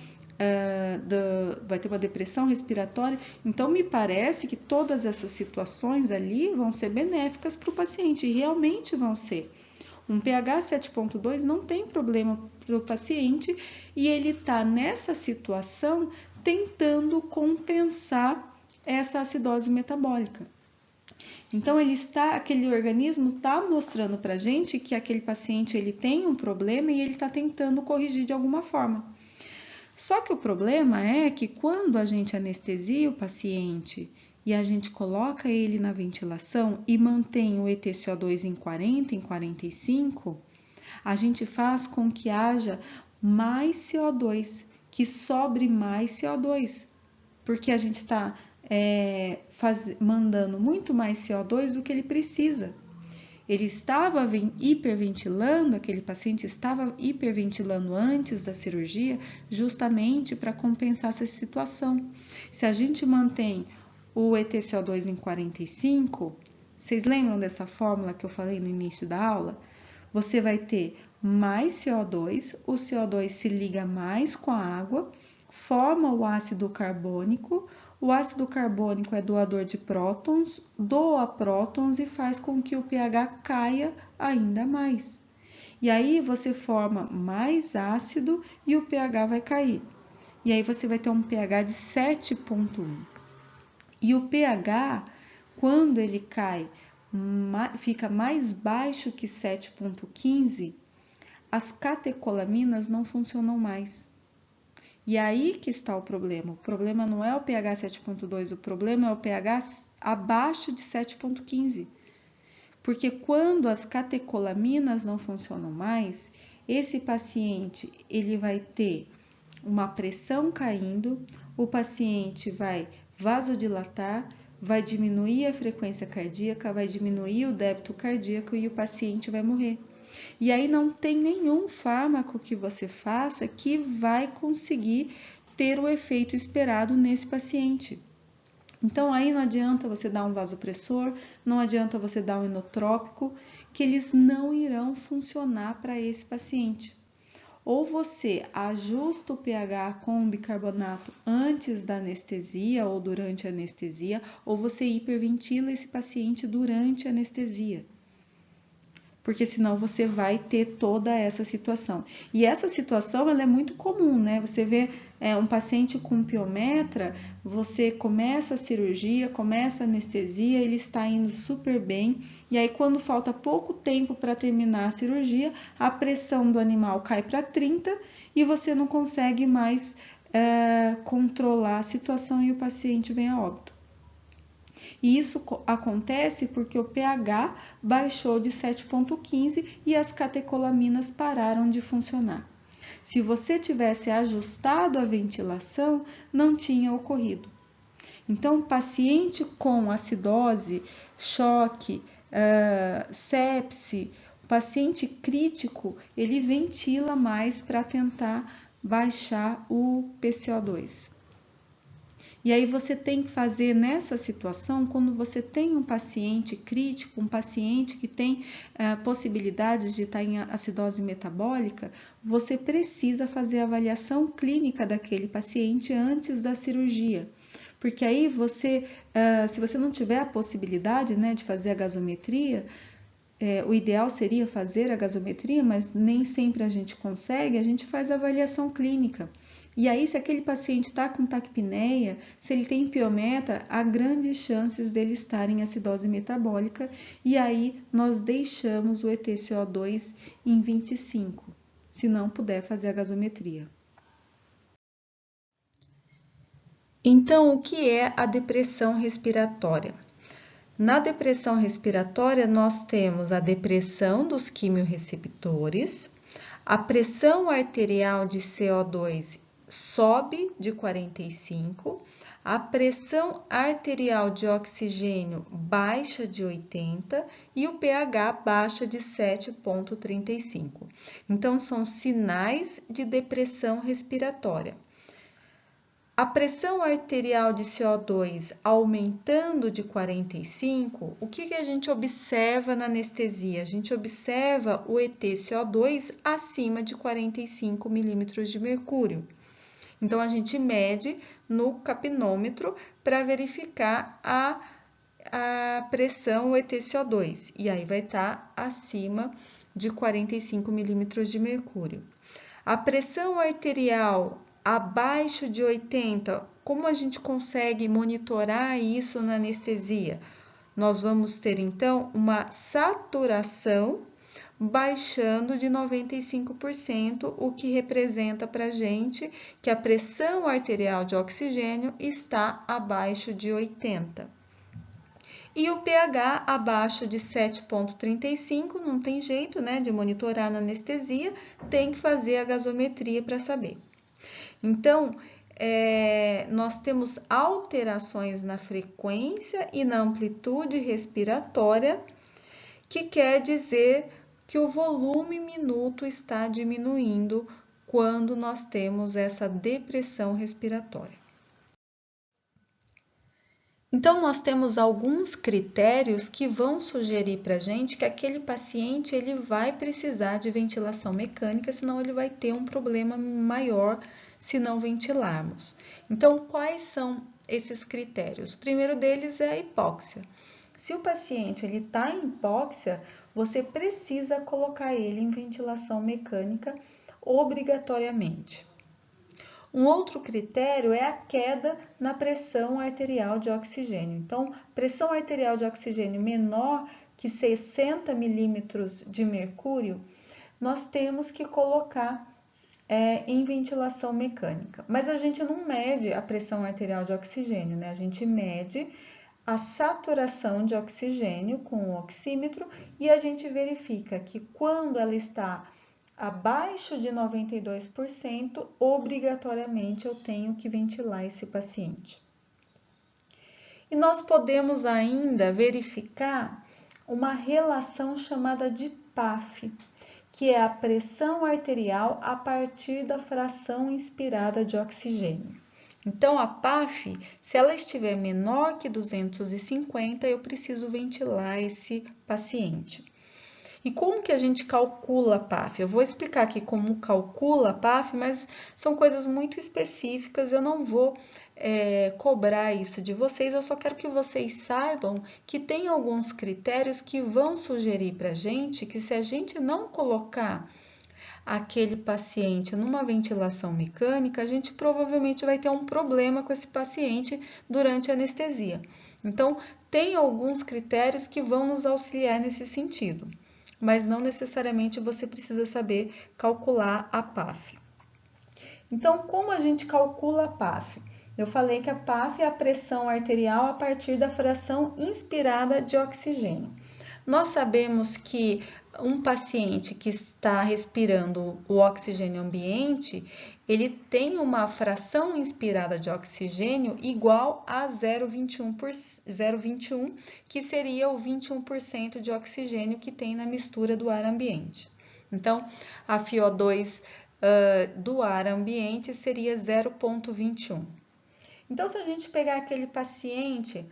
vai ter uma depressão respiratória. Então, me parece que todas essas situações ali vão ser benéficas para o paciente, e realmente vão ser. Um pH 7.2 não tem problema para o paciente e ele está nessa situação tentando compensar essa acidose metabólica. Então, aquele organismo está mostrando para a gente que aquele paciente ele tem um problema e ele está tentando corrigir de alguma forma. Só que o problema é que quando a gente anestesia o paciente e a gente coloca ele na ventilação e mantém o EtCO2 em 40, em 45, a gente faz com que haja mais CO2, que sobre mais CO2, porque a gente está mandando muito mais CO2 do que ele precisa. ele estava hiperventilando, aquele paciente estava hiperventilando antes da cirurgia, justamente para compensar essa situação. Se a gente mantém o EtCO2 em 45, vocês lembram dessa fórmula que eu falei no início da aula? Você vai ter mais CO2, o CO2 se liga mais com a água, forma o ácido carbônico. O ácido carbônico é doador de prótons, doa prótons e faz com que o pH caia ainda mais. E aí você forma mais ácido e o pH vai cair. E aí você vai ter um pH de 7,1. E o pH, quando ele cai, fica mais baixo que 7,15, as catecolaminas não funcionam mais. E aí que está o problema. O problema não é o pH 7,2, o problema é o pH abaixo de 7,15. Porque quando as catecolaminas não funcionam mais, esse paciente ele vai ter uma pressão caindo, o paciente vai vasodilatar, vai diminuir a frequência cardíaca, vai diminuir o débito cardíaco e o paciente vai morrer. E aí não tem nenhum fármaco que você faça que vai conseguir ter o efeito esperado nesse paciente. Então aí não adianta você dar um vasopressor, não adianta você dar um inotrópico, que eles não irão funcionar para esse paciente. Ou você ajusta o pH com bicarbonato antes da anestesia ou durante a anestesia, ou você hiperventila esse paciente durante a anestesia. Porque senão você vai ter toda essa situação. E essa situação ela é muito comum, né? Você vê um paciente com piometra, você começa a cirurgia, começa a anestesia, ele está indo super bem, e aí quando falta pouco tempo para terminar a cirurgia, a pressão do animal cai para 30 e você não consegue mais controlar a situação e o paciente vem a óbito. E isso acontece porque o pH baixou de 7,15 e as catecolaminas pararam de funcionar. Se você tivesse ajustado a ventilação, não tinha ocorrido. Então, paciente com acidose, choque, sepse, paciente crítico, ele ventila mais para tentar baixar o PCO2. E aí você tem que fazer nessa situação, quando você tem um paciente crítico, um paciente que tem possibilidades de estar em acidose metabólica, você precisa fazer a avaliação clínica daquele paciente antes da cirurgia. Porque aí você, se você não tiver a possibilidade, né, de fazer a gasometria, o ideal seria fazer a gasometria, mas nem sempre a gente consegue, a gente faz a avaliação clínica. E aí, se aquele paciente está com taquipneia, se ele tem piometra, há grandes chances dele estar em acidose metabólica, e aí nós deixamos o EtCO2 em 25, se não puder fazer a gasometria. Então, o que é a depressão respiratória? Na depressão respiratória, nós temos a depressão dos quimiorreceptores, a pressão arterial de CO2 sobe de 45, a pressão arterial de oxigênio baixa de 80 e o pH baixa de 7,35. Então, são sinais de depressão respiratória. A pressão arterial de CO2 aumentando de 45, o que a gente observa na anestesia? A gente observa o EtCO2 acima de 45 milímetros de mercúrio. Então, a gente mede no capnômetro para verificar a pressão, o EtCO2, e aí vai estar acima de 45 milímetros de mercúrio. A pressão arterial abaixo de 80, como a gente consegue monitorar isso na anestesia? Nós vamos ter, então, uma saturação baixando de 95%, o que representa para a gente que a pressão arterial de oxigênio está abaixo de 80. E o pH abaixo de 7,35, não tem jeito, né, de monitorar na anestesia, tem que fazer a gasometria para saber. Então, nós temos alterações na frequência e na amplitude respiratória que quer dizer que o volume minuto está diminuindo quando nós temos essa depressão respiratória. Então, nós temos alguns critérios que vão sugerir para a gente que aquele paciente ele vai precisar de ventilação mecânica, senão ele vai ter um problema maior se não ventilarmos. Então, quais são esses critérios? O primeiro deles é a hipóxia. Se o paciente está em hipóxia, você precisa colocar ele em ventilação mecânica obrigatoriamente. Um outro critério é a queda na pressão arterial de oxigênio. Então, pressão arterial de oxigênio menor que 60 milímetros de mercúrio, nós temos que colocar em ventilação mecânica. Mas a gente não mede a pressão arterial de oxigênio, né? A gente mede a saturação de oxigênio com o oxímetro e a gente verifica que quando ela está abaixo de 92%, obrigatoriamente eu tenho que ventilar esse paciente. E nós podemos ainda verificar uma relação chamada de PAF, que é a pressão arterial a partir da fração inspirada de oxigênio. Então, a PAF, se ela estiver menor que 250, eu preciso ventilar esse paciente. E como que a gente calcula a PAF? Eu vou explicar aqui como calcula a PAF, mas são coisas muito específicas, eu não vou cobrar isso de vocês, eu só quero que vocês saibam que tem alguns critérios que vão sugerir para a gente que se a gente não colocar aquele paciente numa ventilação mecânica, a gente provavelmente vai ter um problema com esse paciente durante a anestesia. Então, tem alguns critérios que vão nos auxiliar nesse sentido, mas não necessariamente você precisa saber calcular a PAF. Então, como a gente calcula a PAF? Eu falei que a PAF é a pressão arterial a partir da fração inspirada de oxigênio. Nós sabemos que um paciente que está respirando o oxigênio ambiente, ele tem uma fração inspirada de oxigênio igual a 0,21, que seria o 21% de oxigênio que tem na mistura do ar ambiente. Então, a FiO2 do ar ambiente seria 0,21. Então, se a gente pegar aquele paciente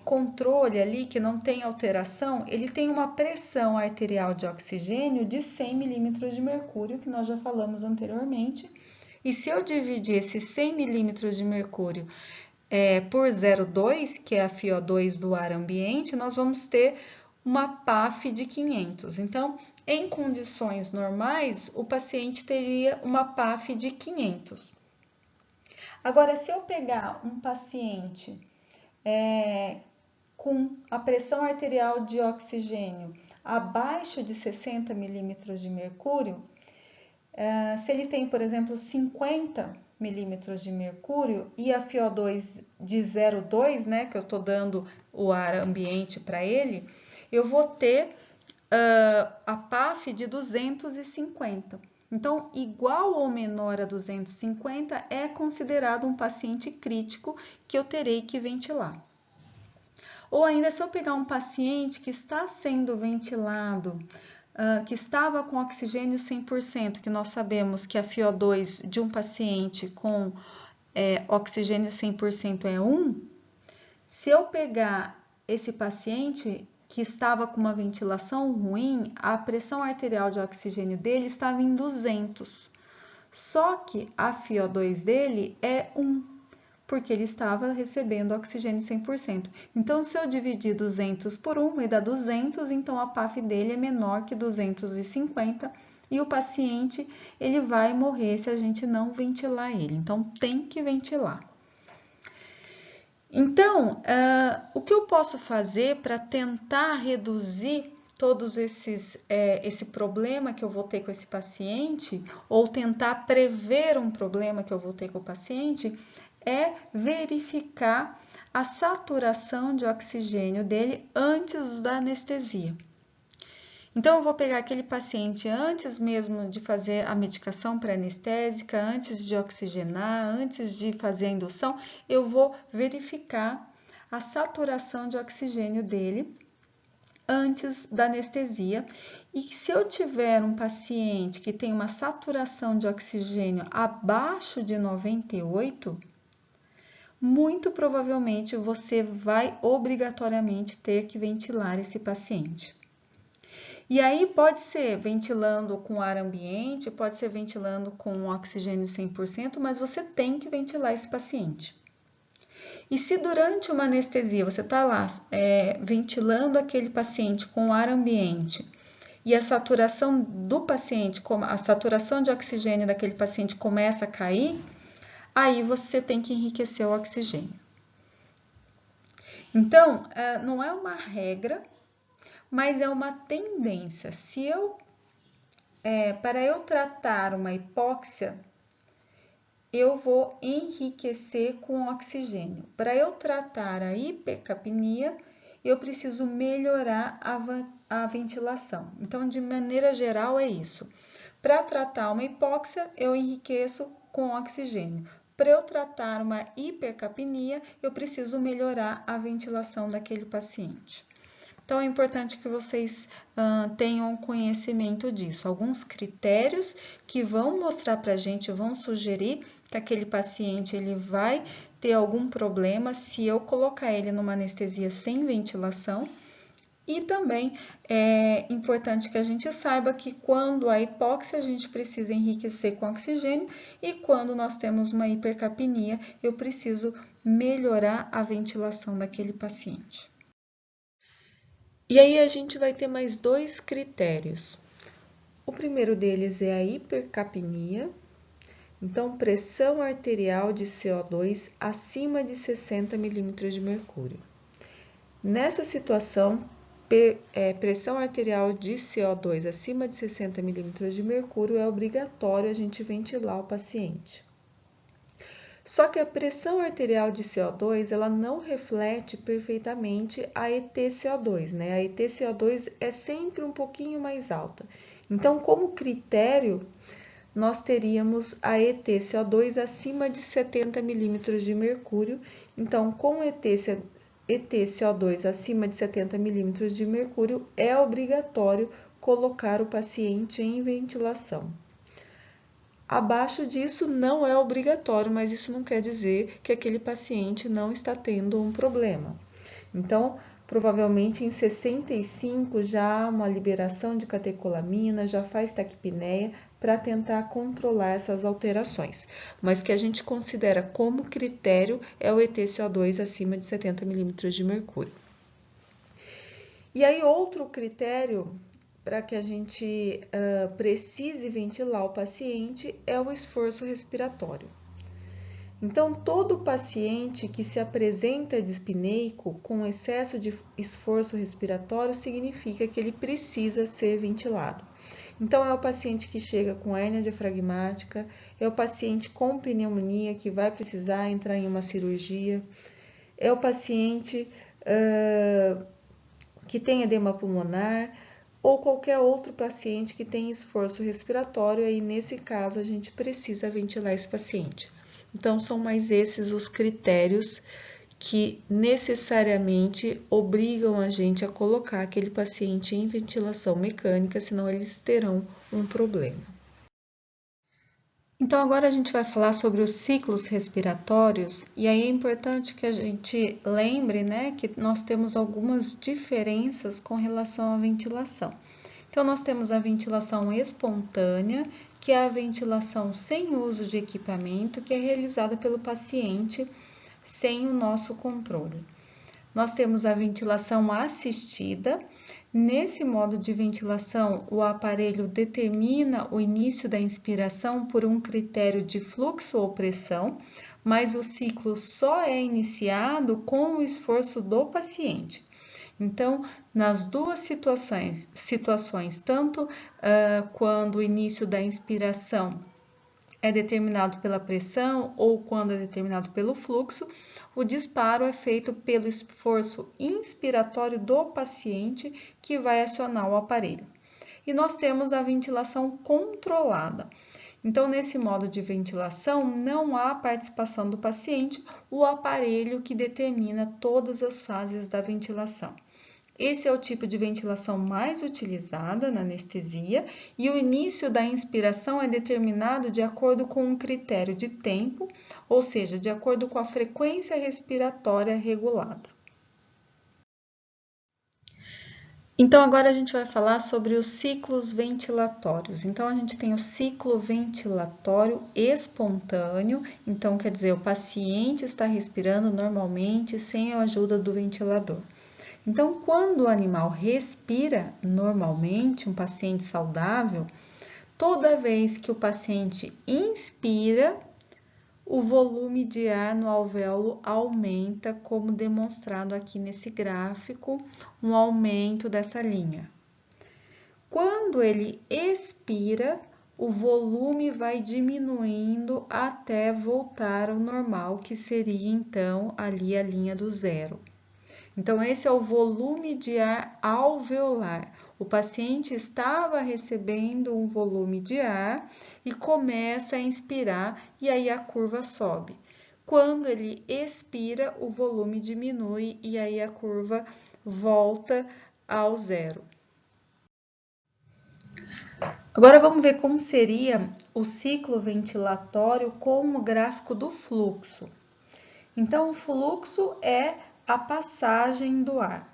controle ali, que não tem alteração, ele tem uma pressão arterial de oxigênio de 100 milímetros de mercúrio, que nós já falamos anteriormente. E se eu dividir esses 100 milímetros de mercúrio por 0,2, que é a FiO2 do ar ambiente, nós vamos ter uma PAF de 500. Então, em condições normais, o paciente teria uma PAF de 500. Agora, se eu pegar um paciente com a pressão arterial de oxigênio abaixo de 60 milímetros de mercúrio, se ele tem, por exemplo, 50 milímetros de mercúrio e a FiO2 de 0,2, né, que eu estou dando o ar ambiente para ele, eu vou ter a PAF de 250. Então, igual ou menor a 250 é considerado um paciente crítico que eu terei que ventilar. Ou ainda, se eu pegar um paciente que está sendo ventilado, que estava com oxigênio 100%, que nós sabemos que a FiO2 de um paciente com oxigênio 100% é 1, se eu pegar esse paciente que estava com uma ventilação ruim, a pressão arterial de oxigênio dele estava em 200. Só que a FiO2 dele é 1, porque ele estava recebendo oxigênio 100%. Então, se eu dividir 200 por 1, vai dar 200, então a PAF dele é menor que 250 e o paciente ele vai morrer se a gente não ventilar ele. Então, tem que ventilar. Então, o que eu posso fazer para tentar reduzir todos esse problema que eu vou ter com esse paciente, ou tentar prever um problema que eu vou ter com o paciente, é verificar a saturação de oxigênio dele antes da anestesia. Então, eu vou pegar aquele paciente antes mesmo de fazer a medicação pré-anestésica, antes de oxigenar, antes de fazer a indução, eu vou verificar a saturação de oxigênio dele antes da anestesia. E se eu tiver um paciente que tem uma saturação de oxigênio abaixo de 98, muito provavelmente você vai obrigatoriamente ter que ventilar esse paciente. E aí pode ser ventilando com ar ambiente, pode ser ventilando com oxigênio 100%, mas você tem que ventilar esse paciente. E se durante uma anestesia você está lá ventilando aquele paciente com ar ambiente e a saturação do paciente, a saturação de oxigênio daquele paciente começa a cair, aí você tem que enriquecer o oxigênio. Então, não é uma regra, mas é uma tendência. Para eu tratar uma hipóxia, eu vou enriquecer com oxigênio. Para eu tratar a hipercapnia, eu preciso melhorar a ventilação. Então, de maneira geral, é isso. Para tratar uma hipóxia, eu enriqueço com oxigênio. Para eu tratar uma hipercapnia, eu preciso melhorar a ventilação daquele paciente. Então, é importante que vocês tenham conhecimento disso. Alguns critérios que vão mostrar para a gente, vão sugerir que aquele paciente ele vai ter algum problema se eu colocar ele numa anestesia sem ventilação. E também é importante que a gente saiba que quando há hipóxia, a gente precisa enriquecer com oxigênio e quando nós temos uma hipercapnia, eu preciso melhorar a ventilação daquele paciente. E aí a gente vai ter mais dois critérios. O primeiro deles é a hipercapnia. Então, pressão arterial de CO2 acima de 60 milímetros de mercúrio. Nessa situação, pressão arterial de CO2 acima de 60 milímetros de mercúrio, é obrigatório a gente ventilar o paciente. Só que a pressão arterial de CO2, ela não reflete perfeitamente a EtCO2, né? A EtCO2 é sempre um pouquinho mais alta. Então, como critério, nós teríamos a EtCO2 acima de 70 milímetros de mercúrio. Então, com EtCO2 acima de 70 milímetros de mercúrio, é obrigatório colocar o paciente em ventilação. Abaixo disso não é obrigatório, mas isso não quer dizer que aquele paciente não está tendo um problema. Então, provavelmente em 65 já há uma liberação de catecolamina, já faz taquipneia para tentar controlar essas alterações. Mas que a gente considera como critério é o EtCO2 acima de 70 milímetros de mercúrio. E aí, outro critério para que a gente precise ventilar o paciente é o esforço respiratório. Então, todo paciente que se apresenta dispneico com excesso de esforço respiratório significa que ele precisa ser ventilado. Então, é o paciente que chega com hérnia diafragmática, é o paciente com pneumonia que vai precisar entrar em uma cirurgia, é o paciente que tem edema pulmonar, ou qualquer outro paciente que tem esforço respiratório, aí nesse caso a gente precisa ventilar esse paciente. Então, são mais esses os critérios que necessariamente obrigam a gente a colocar aquele paciente em ventilação mecânica, senão eles terão um problema. Então, agora a gente vai falar sobre os ciclos respiratórios, e aí é importante que a gente lembre, né, que nós temos algumas diferenças com relação à ventilação. Então, nós temos a ventilação espontânea, que é a ventilação sem uso de equipamento, que é realizada pelo paciente sem o nosso controle. Nós temos a ventilação assistida. Nesse modo de ventilação, o aparelho determina o início da inspiração por um critério de fluxo ou pressão, mas o ciclo só é iniciado com o esforço do paciente. Então, nas duas situações tanto quando o início da inspiração é determinado pela pressão ou quando é determinado pelo fluxo, o disparo é feito pelo esforço inspiratório do paciente que vai acionar o aparelho. E nós temos a ventilação controlada. Então, nesse modo de ventilação, não há participação do paciente, o aparelho que determina todas as fases da ventilação. Esse é o tipo de ventilação mais utilizada na anestesia e o início da inspiração é determinado de acordo com um critério de tempo, ou seja, de acordo com a frequência respiratória regulada. Então, agora a gente vai falar sobre os ciclos ventilatórios. Então, a gente tem o ciclo ventilatório espontâneo, então quer dizer, o paciente está respirando normalmente sem a ajuda do ventilador. Então, quando o animal respira normalmente, um paciente saudável, toda vez que o paciente inspira, o volume de ar no alvéolo aumenta, como demonstrado aqui nesse gráfico, um aumento dessa linha. Quando ele expira, o volume vai diminuindo até voltar ao normal, que seria então ali a linha do zero. Então, esse é o volume de ar alveolar. O paciente estava recebendo um volume de ar e começa a inspirar e aí a curva sobe. Quando ele expira, o volume diminui e aí a curva volta ao zero. Agora vamos ver como seria o ciclo ventilatório com o gráfico do fluxo. Então, o fluxo é a passagem do ar.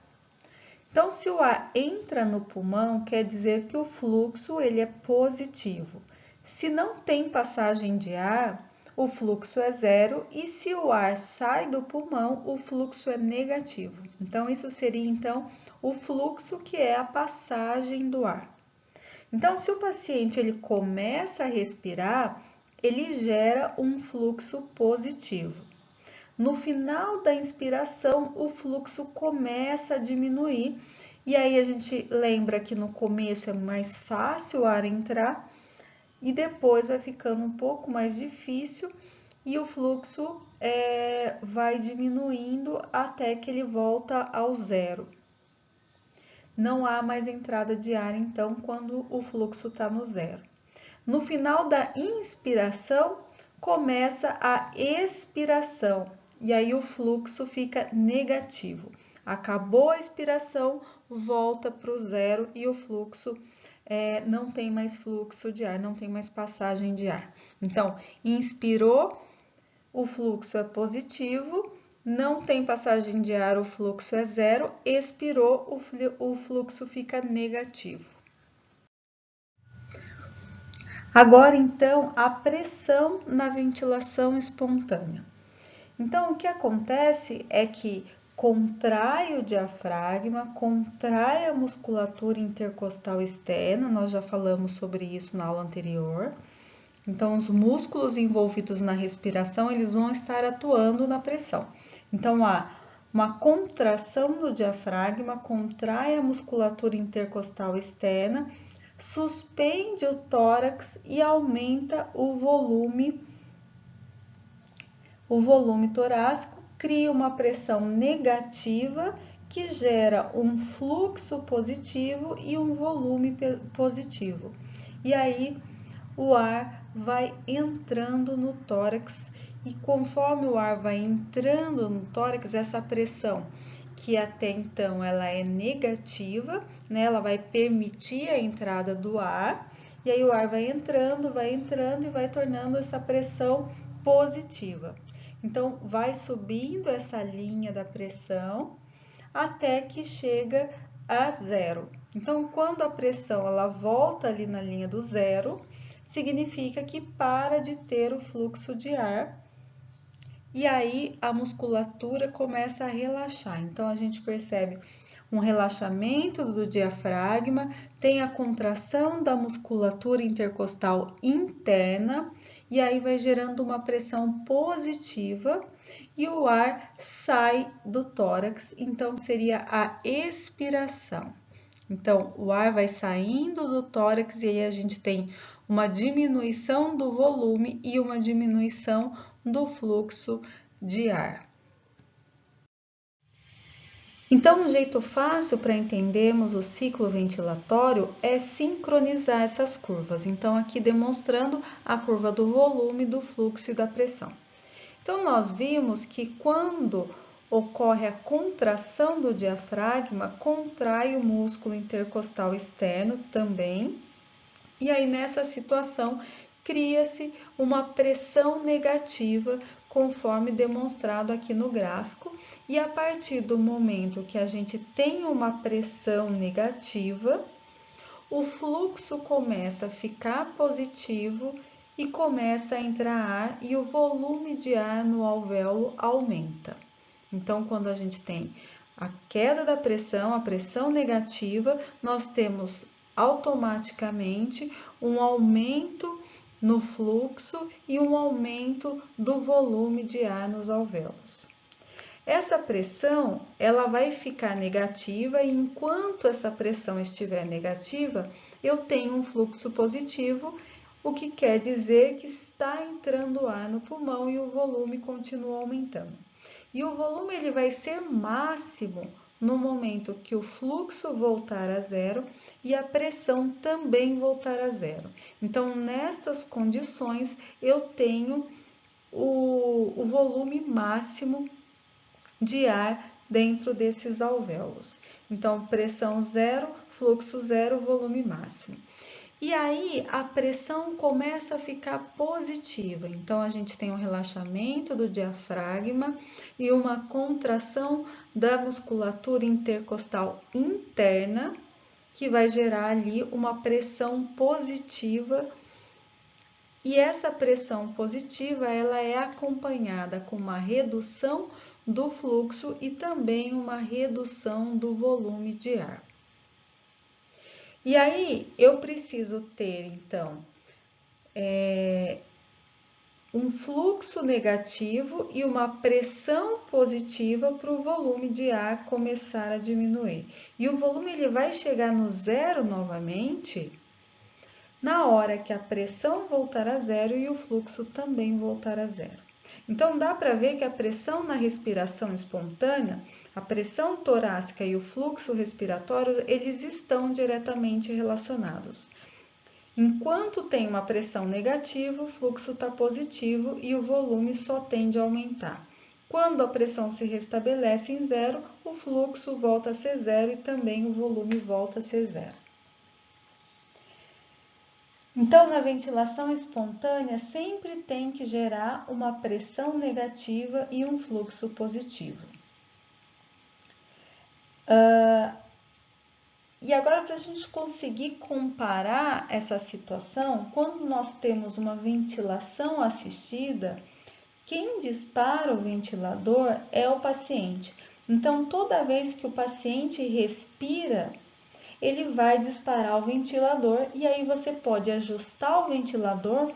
Então, se o ar entra no pulmão, quer dizer que o fluxo ele é positivo. Se não tem passagem de ar, o fluxo é zero e se o ar sai do pulmão, o fluxo é negativo. Então, isso seria então o fluxo, que é a passagem do ar. Então, se o paciente ele começa a respirar, ele gera um fluxo positivo. No final da inspiração, o fluxo começa a diminuir e aí a gente lembra que no começo é mais fácil o ar entrar e depois vai ficando um pouco mais difícil e o fluxo vai diminuindo até que ele volta ao zero. Não há mais entrada de ar, então, quando o fluxo está no zero. No final da inspiração, começa a expiração. E aí o fluxo fica negativo. Acabou a expiração, volta para o zero e o fluxo não tem mais fluxo de ar, não tem mais passagem de ar. Então, inspirou, o fluxo é positivo, não tem passagem de ar, o fluxo é zero, expirou, o fluxo fica negativo. Agora, então, a pressão na ventilação espontânea. Então, o que acontece é que contrai o diafragma, contrai a musculatura intercostal externa, nós já falamos sobre isso na aula anterior. Então, os músculos envolvidos na respiração, eles vão estar atuando na pressão. Então, há uma contração do diafragma, contrai a musculatura intercostal externa, suspende o tórax e aumenta o volume torácico, cria uma pressão negativa que gera um fluxo positivo e um volume positivo. E aí o ar vai entrando no tórax e conforme o ar vai entrando no tórax, essa pressão que até então ela é negativa, né? Ela vai permitir a entrada do ar e aí o ar vai entrando e vai tornando essa pressão positiva. Então, vai subindo essa linha da pressão até que chega a zero. Então, quando a pressão ela volta ali na linha do zero, significa que para de ter o fluxo de ar e aí a musculatura começa a relaxar. Então, a gente percebe um relaxamento do diafragma, tem a contração da musculatura intercostal interna e aí vai gerando uma pressão positiva e o ar sai do tórax, então seria a expiração. Então, o ar vai saindo do tórax e aí a gente tem uma diminuição do volume e uma diminuição do fluxo de ar. Então, um jeito fácil para entendermos o ciclo ventilatório é sincronizar essas curvas. Então, aqui demonstrando a curva do volume, do fluxo e da pressão. Então, nós vimos que quando ocorre a contração do diafragma, contrai o músculo intercostal externo também. E aí, nessa situação, cria-se uma pressão negativa, conforme demonstrado aqui no gráfico. E a partir do momento que a gente tem uma pressão negativa, o fluxo começa a ficar positivo e começa a entrar ar e o volume de ar no alvéolo aumenta. Então, quando a gente tem a queda da pressão, a pressão negativa, nós temos automaticamente um aumento no fluxo e um aumento do volume de ar nos alvéolos. Essa pressão, ela vai ficar negativa e enquanto essa pressão estiver negativa, eu tenho um fluxo positivo, o que quer dizer que está entrando ar no pulmão e o volume continua aumentando. E o volume ele vai ser máximo no momento que o fluxo voltar a zero e a pressão também voltar a zero. Então, nessas condições, eu tenho o volume máximo de ar dentro desses alvéolos. Então, pressão zero, fluxo zero, volume máximo. E aí, a pressão começa a ficar positiva. Então, a gente tem um relaxamento do diafragma e uma contração da musculatura intercostal interna, que vai gerar ali uma pressão positiva. E essa pressão positiva, ela é acompanhada com uma redução do fluxo e também uma redução do volume de ar. E aí, eu preciso ter, então, um fluxo negativo e uma pressão positiva para o volume de ar começar a diminuir. E o volume ele vai chegar no zero novamente na hora que a pressão voltar a zero e o fluxo também voltar a zero. Então, dá para ver que a pressão na respiração espontânea, a pressão torácica e o fluxo respiratório, eles estão diretamente relacionados. Enquanto tem uma pressão negativa, o fluxo está positivo e o volume só tende a aumentar. Quando a pressão se restabelece em zero, o fluxo volta a ser zero e também o volume volta a ser zero. Então, na ventilação espontânea, sempre tem que gerar uma pressão negativa e um fluxo positivo. E agora, para a gente conseguir comparar essa situação, quando nós temos uma ventilação assistida, quem dispara o ventilador é o paciente. Então, toda vez que o paciente respira, ele vai disparar o ventilador e aí você pode ajustar o ventilador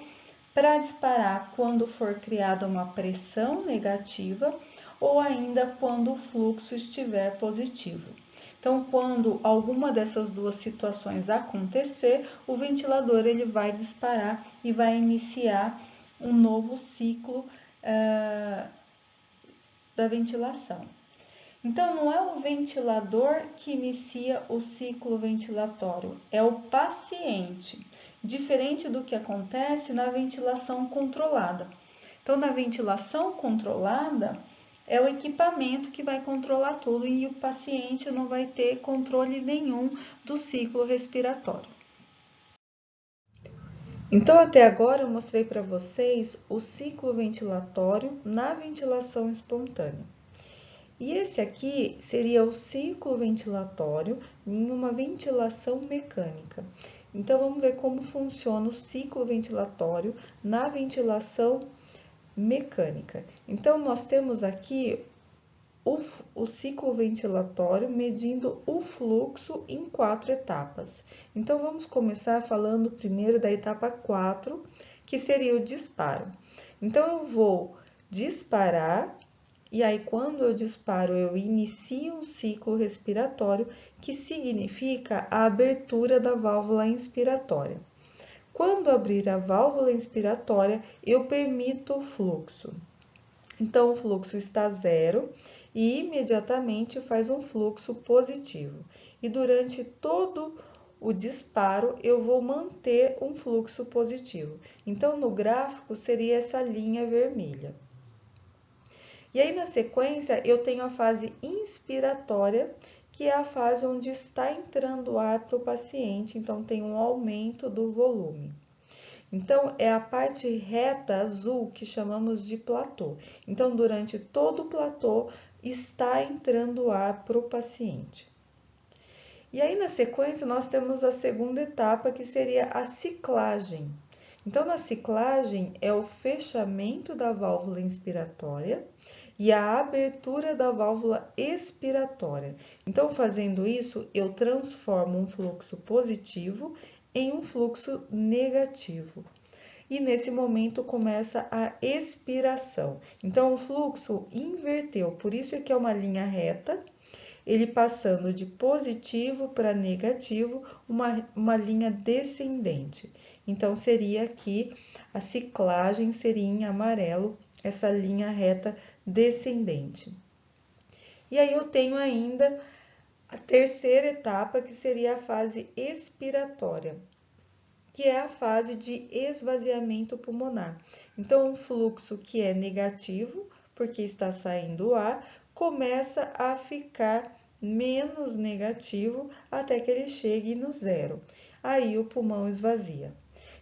para disparar quando for criada uma pressão negativa ou ainda quando o fluxo estiver positivo. Então, quando alguma dessas duas situações acontecer, o ventilador ele vai disparar e vai iniciar um novo ciclo da ventilação. Então, não é o ventilador que inicia o ciclo ventilatório, é o paciente, diferente do que acontece na ventilação controlada. Então, na ventilação controlada, é o equipamento que vai controlar tudo e o paciente não vai ter controle nenhum do ciclo respiratório. Então, até agora eu mostrei para vocês o ciclo ventilatório na ventilação espontânea. E esse aqui seria o ciclo ventilatório em uma ventilação mecânica. Então, vamos ver como funciona o ciclo ventilatório na ventilação mecânica. Então, nós temos aqui o ciclo ventilatório medindo o fluxo em 4 etapas. Então, vamos começar falando primeiro da etapa 4, que seria o disparo. Então, eu vou disparar. E aí, quando eu disparo, eu inicio um ciclo respiratório, que significa a abertura da válvula inspiratória. Quando abrir a válvula inspiratória, eu permito o fluxo. Então, o fluxo está zero e imediatamente faz um fluxo positivo. E durante todo o disparo, eu vou manter um fluxo positivo. Então, no gráfico, seria essa linha vermelha. E aí, na sequência, eu tenho a fase inspiratória, que é a fase onde está entrando ar para o paciente, então tem um aumento do volume. Então, é a parte reta azul que chamamos de platô. Então, durante todo o platô, está entrando ar para o paciente. E aí, na sequência, nós temos a segunda etapa, que seria a ciclagem. Então, na ciclagem, é o fechamento da válvula inspiratória e a abertura da válvula expiratória. Então, fazendo isso, eu transformo um fluxo positivo em um fluxo negativo. E nesse momento começa a expiração. Então, o fluxo inverteu, por isso é que é uma linha reta, ele passando de positivo para negativo, uma linha descendente. Então, seria aqui, a ciclagem seria em amarelo, essa linha reta descendente. E aí eu tenho ainda a terceira etapa, que seria a fase expiratória, que é a fase de esvaziamento pulmonar. Então, o fluxo que é negativo, porque está saindo o ar, começa a ficar menos negativo até que ele chegue no zero. Aí o pulmão esvazia.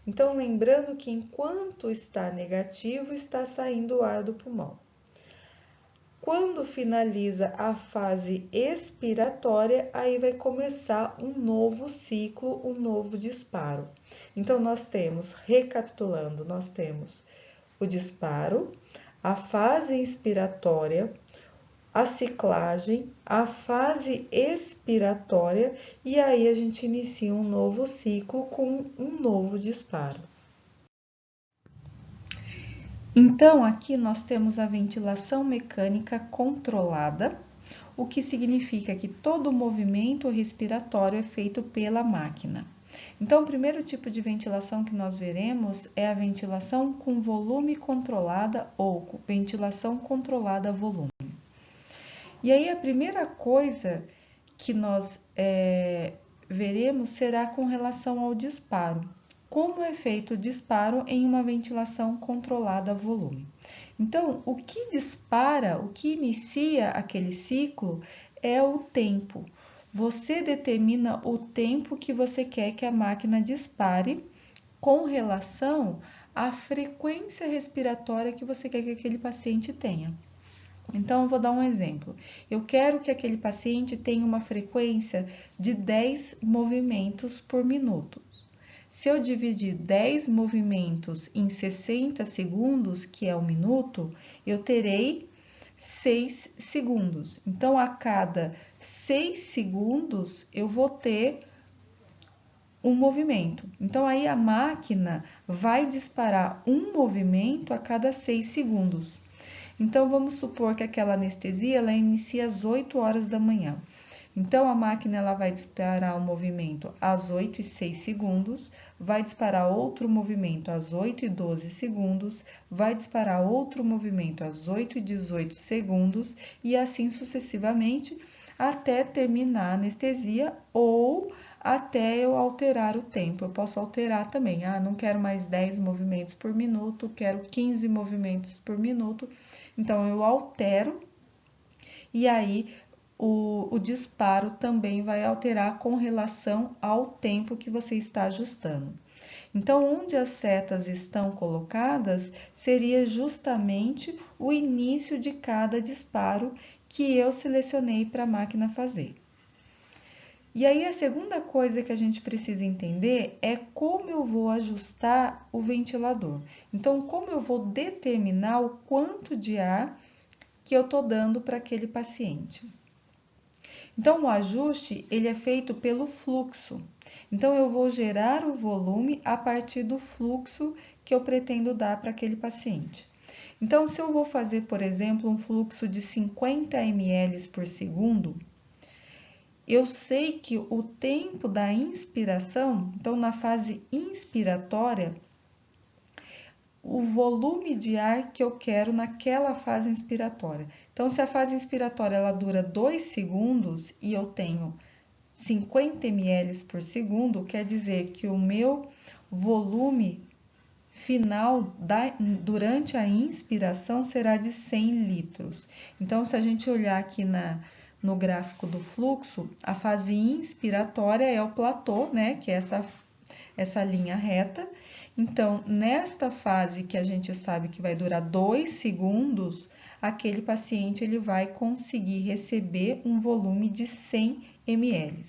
Então, lembrando que enquanto está negativo, está saindo o ar do pulmão. Quando finaliza a fase expiratória, aí vai começar um novo ciclo, um novo disparo. Então, nós temos, recapitulando, nós temos o disparo, a fase inspiratória, a ciclagem, a fase expiratória e aí a gente inicia um novo ciclo com um novo disparo. Então, aqui nós temos a ventilação mecânica controlada, o que significa que todo o movimento respiratório é feito pela máquina. Então, o primeiro tipo de ventilação que nós veremos é a ventilação com volume controlada ou ventilação controlada volume. E aí, a primeira coisa que nós veremos será com relação ao disparo. Como é feito o disparo em uma ventilação controlada a volume? Então, o que dispara, o que inicia aquele ciclo é o tempo. Você determina o tempo que você quer que a máquina dispare com relação à frequência respiratória que você quer que aquele paciente tenha. Então, eu vou dar um exemplo. Eu quero que aquele paciente tenha uma frequência de 10 movimentos por minuto. Se eu dividir 10 movimentos em 60 segundos, que é um minuto, eu terei 6 segundos. Então, a cada 6 segundos, eu vou ter um movimento. Então, aí a máquina vai disparar um movimento a cada 6 segundos. Então, vamos supor que aquela anestesia ela inicia às 8 horas da manhã. Então, a máquina ela vai disparar um movimento às 8 e 6 segundos, vai disparar outro movimento às 8 e 12 segundos, vai disparar outro movimento às 8 e 18 segundos e assim sucessivamente até terminar a anestesia ou até eu alterar o tempo. Eu posso alterar também. Não quero mais 10 movimentos por minuto, quero 15 movimentos por minuto. Então, eu altero e aí o disparo também vai alterar com relação ao tempo que você está ajustando. Então, onde as setas estão colocadas seria justamente o início de cada disparo que eu selecionei para a máquina fazer. E aí, a segunda coisa que a gente precisa entender é como eu vou ajustar o ventilador. Então, como eu vou determinar o quanto de ar que eu estou dando para aquele paciente. Então, o ajuste, ele é feito pelo fluxo. Então, eu vou gerar o volume a partir do fluxo que eu pretendo dar para aquele paciente. Então, se eu vou fazer, por exemplo, um fluxo de 50 ml por segundo, eu sei que o tempo da inspiração, então na fase inspiratória, o volume de ar que eu quero naquela fase inspiratória. Então, se a fase inspiratória ela dura 2 segundos e eu tenho 50 ml por segundo, quer dizer que o meu volume final durante a inspiração será de 100 litros. Então, se a gente olhar aqui no gráfico do fluxo, a fase inspiratória é o platô, né, que é essa linha reta. Então, nesta fase que a gente sabe que vai durar 2 segundos, aquele paciente ele vai conseguir receber um volume de 100 ml.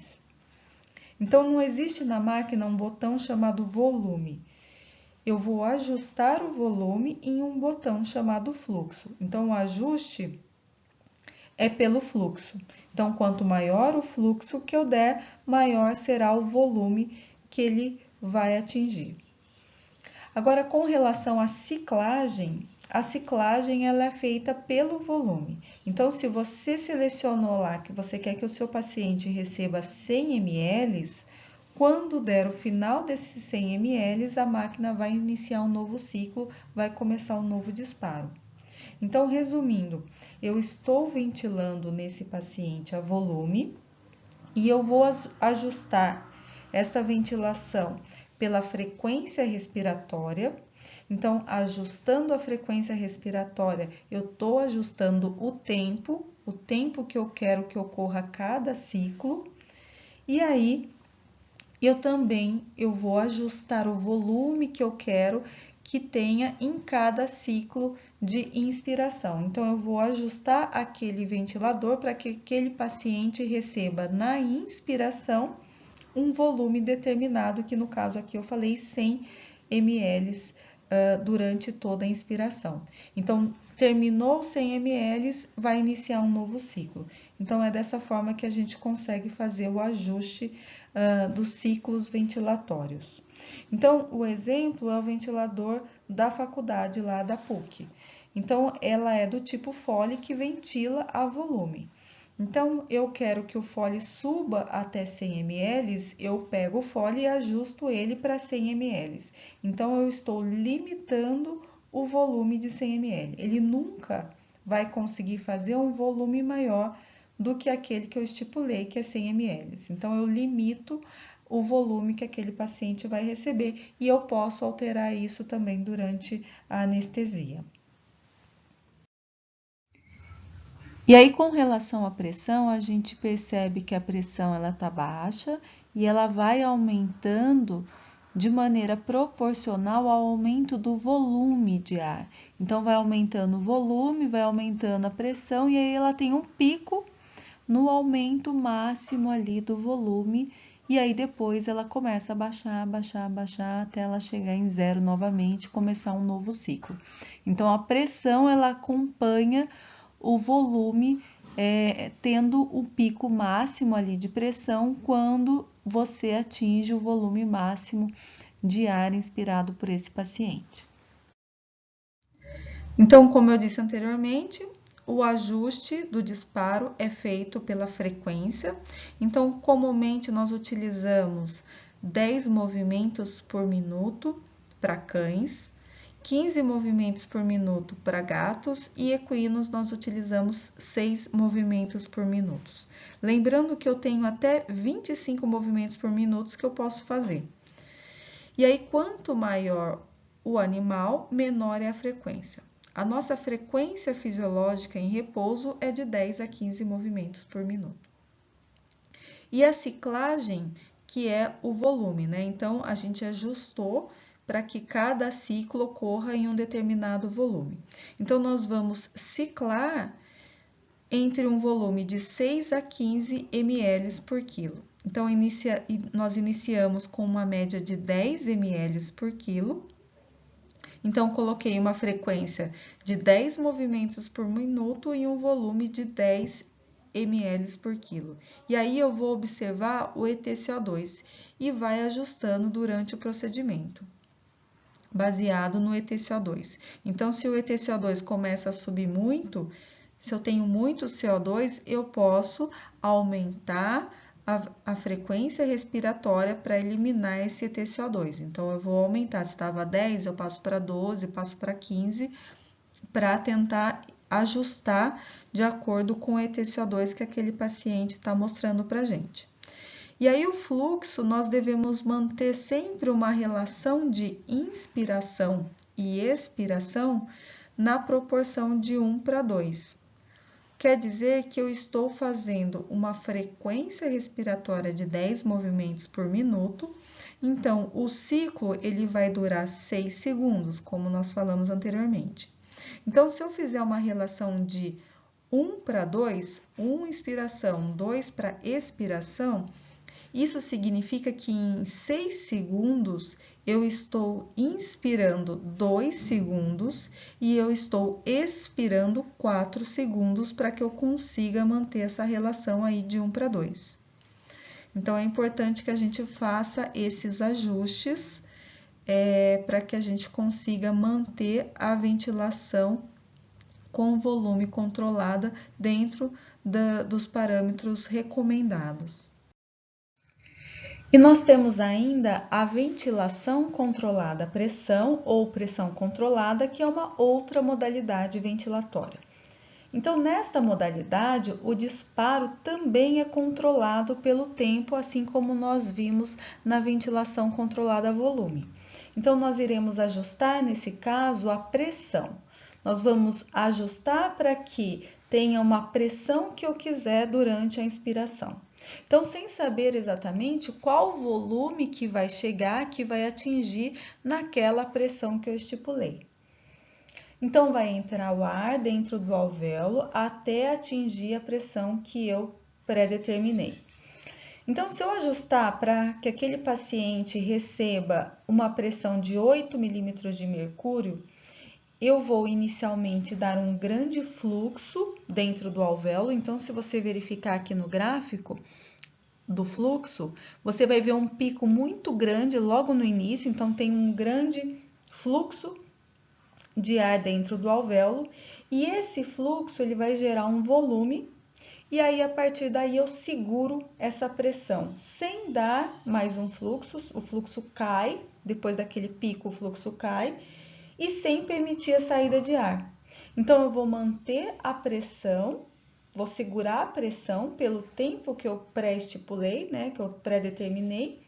Então, não existe na máquina um botão chamado volume. Eu vou ajustar o volume em um botão chamado fluxo. Então, o ajuste é pelo fluxo. Então, quanto maior o fluxo que eu der, maior será o volume que ele vai atingir. Agora, com relação à ciclagem, a ciclagem ela é feita pelo volume. Então, se você selecionou lá que você quer que o seu paciente receba 100 ml, quando der o final desses 100 ml, a máquina vai iniciar um novo ciclo, vai começar um novo disparo. Então, resumindo, eu estou ventilando nesse paciente a volume e eu vou ajustar essa ventilação pela frequência respiratória. Então, ajustando a frequência respiratória, eu estou ajustando o tempo que eu quero que ocorra cada ciclo. E aí, eu vou ajustar o volume que eu quero que tenha em cada ciclo de inspiração. Então, eu vou ajustar aquele ventilador para que aquele paciente receba na inspiração um volume determinado, que no caso aqui eu falei 100 ml durante toda a inspiração. Então, terminou 100 ml, vai iniciar um novo ciclo. Então, é dessa forma que a gente consegue fazer o ajuste dos ciclos ventilatórios. Então, o exemplo é o ventilador da faculdade lá da PUC. Então, ela é do tipo Foley que ventila a volume. Então, eu quero que o Foley suba até 100 ml, eu pego o Foley e ajusto ele para 100 ml. Então, eu estou limitando o volume de 100 ml. Ele nunca vai conseguir fazer um volume maior do que aquele que eu estipulei, que é 100 ml. Então, eu limito o volume que aquele paciente vai receber e eu posso alterar isso também durante a anestesia. E aí, com relação à pressão, a gente percebe que a pressão ela está baixa e ela vai aumentando de maneira proporcional ao aumento do volume de ar. Então, vai aumentando o volume, vai aumentando a pressão e aí ela tem um pico no aumento máximo ali do volume e aí depois ela começa a baixar, baixar, baixar até ela chegar em zero novamente, começar um novo ciclo. Então, a pressão ela acompanha o volume tendo o pico máximo ali de pressão quando você atinge o volume máximo de ar inspirado por esse paciente. Então, como eu disse anteriormente, o ajuste do disparo é feito pela frequência. Então, comumente nós utilizamos 10 movimentos por minuto para cães, 15 movimentos por minuto para gatos e equinos nós utilizamos 6 movimentos por minuto. Lembrando que eu tenho até 25 movimentos por minuto que eu posso fazer. E aí, quanto maior o animal, menor é a frequência. A nossa frequência fisiológica em repouso é de 10 a 15 movimentos por minuto. E a ciclagem, que é o volume, né? Então, a gente ajustou para que cada ciclo ocorra em um determinado volume. Então, nós vamos ciclar entre um volume de 6 a 15 ml por quilo. Então, nós iniciamos com uma média de 10 ml por quilo. Então, coloquei uma frequência de 10 movimentos por minuto e um volume de 10 ml por quilo. E aí, eu vou observar o EtCO2 e vai ajustando durante o procedimento, baseado no EtCO2. Então, se o EtCO2 começa a subir muito, se eu tenho muito CO2, eu posso aumentar a frequência respiratória para eliminar esse EtCO2. Então, eu vou aumentar. Se estava 10, eu passo para 12, passo para 15, para tentar ajustar de acordo com o EtCO2 que aquele paciente está mostrando para a gente. E aí o fluxo nós devemos manter sempre uma relação de inspiração e expiração na proporção de 1:2. Quer dizer que eu estou fazendo uma frequência respiratória de 10 movimentos por minuto. Então, o ciclo ele vai durar 6 segundos, como nós falamos anteriormente. Então, se eu fizer uma relação de 1:2, 1 inspiração, 2 para expiração, isso significa que em 6 segundos eu estou inspirando 2 segundos e eu estou expirando 4 segundos para que eu consiga manter essa relação aí de 1:2. Então, é importante que a gente faça esses ajustes para que a gente consiga manter a ventilação com volume controlada dentro dos parâmetros recomendados. E nós temos ainda a ventilação controlada à pressão ou pressão controlada, que é uma outra modalidade ventilatória. Então, nesta modalidade, o disparo também é controlado pelo tempo, assim como nós vimos na ventilação controlada a volume. Então, nós iremos ajustar, nesse caso, a pressão. Nós vamos ajustar para que tenha uma pressão que eu quiser durante a inspiração. Então, sem saber exatamente qual volume que vai chegar, que vai atingir naquela pressão que eu estipulei. Então, vai entrar o ar dentro do alvéolo até atingir a pressão que eu predeterminei. Então, se eu ajustar para que aquele paciente receba uma pressão de 8 milímetros de mercúrio, eu vou inicialmente dar um grande fluxo dentro do alvéolo. Então, se você verificar aqui no gráfico do fluxo, você vai ver um pico muito grande logo no início. Então, tem um grande fluxo de ar dentro do alvéolo e esse fluxo ele vai gerar um volume e aí a partir daí eu seguro essa pressão sem dar mais um fluxo, o fluxo cai, depois daquele pico o fluxo cai e sem permitir a saída de ar. Então eu vou manter a pressão, vou segurar a pressão pelo tempo que eu pré-estipulei, né, que eu pré-determinei,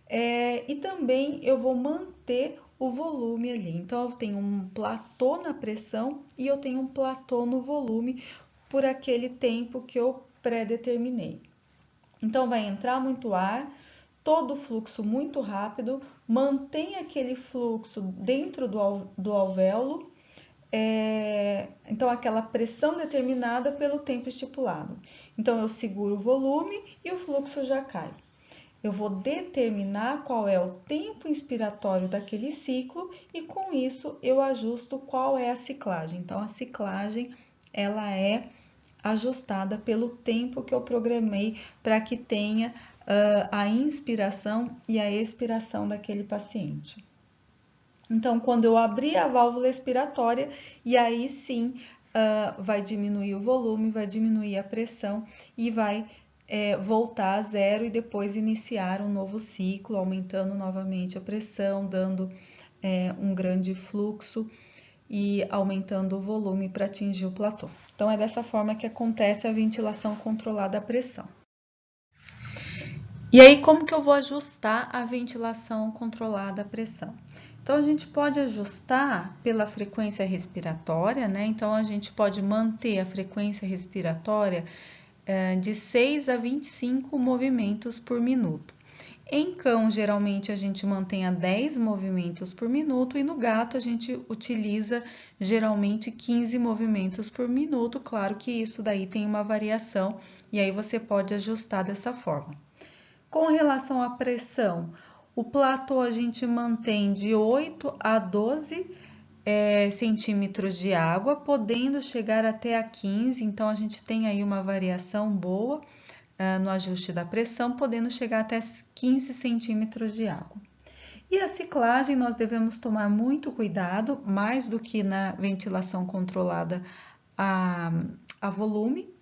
e também eu vou manter o volume ali. Então, eu tenho um platô na pressão e eu tenho um platô no volume por aquele tempo que eu pré-determinei. Então, vai entrar muito ar, todo o fluxo muito rápido, mantém aquele fluxo dentro do alvéolo, então aquela pressão determinada pelo tempo estipulado. Então, eu seguro o volume e o fluxo já cai. Eu vou determinar qual é o tempo inspiratório daquele ciclo e com isso eu ajusto qual é a ciclagem. Então, a ciclagem ela é ajustada pelo tempo que eu programei para que tenha a inspiração e a expiração daquele paciente. Então, quando eu abrir a válvula expiratória, e aí sim vai diminuir o volume, vai diminuir a pressão e vai voltar a zero e depois iniciar um novo ciclo, aumentando novamente a pressão, dando um grande fluxo e aumentando o volume para atingir o platô. Então, é dessa forma que acontece a ventilação controlada à pressão. E aí, como que eu vou ajustar a ventilação controlada à pressão? Então, a gente pode ajustar pela frequência respiratória, né? Então, a gente pode manter a frequência respiratória de 6 a 25 movimentos por minuto. Em cão, geralmente, a gente mantém a 10 movimentos por minuto e no gato a gente utiliza geralmente 15 movimentos por minuto. Claro que isso daí tem uma variação e aí você pode ajustar dessa forma. Com relação à pressão, o platô a gente mantém de 8 a 12 centímetros de água, podendo chegar até a 15, então a gente tem aí uma variação boa no ajuste da pressão, podendo chegar até 15 centímetros de água. E a ciclagem nós devemos tomar muito cuidado, mais do que na ventilação controlada a volume.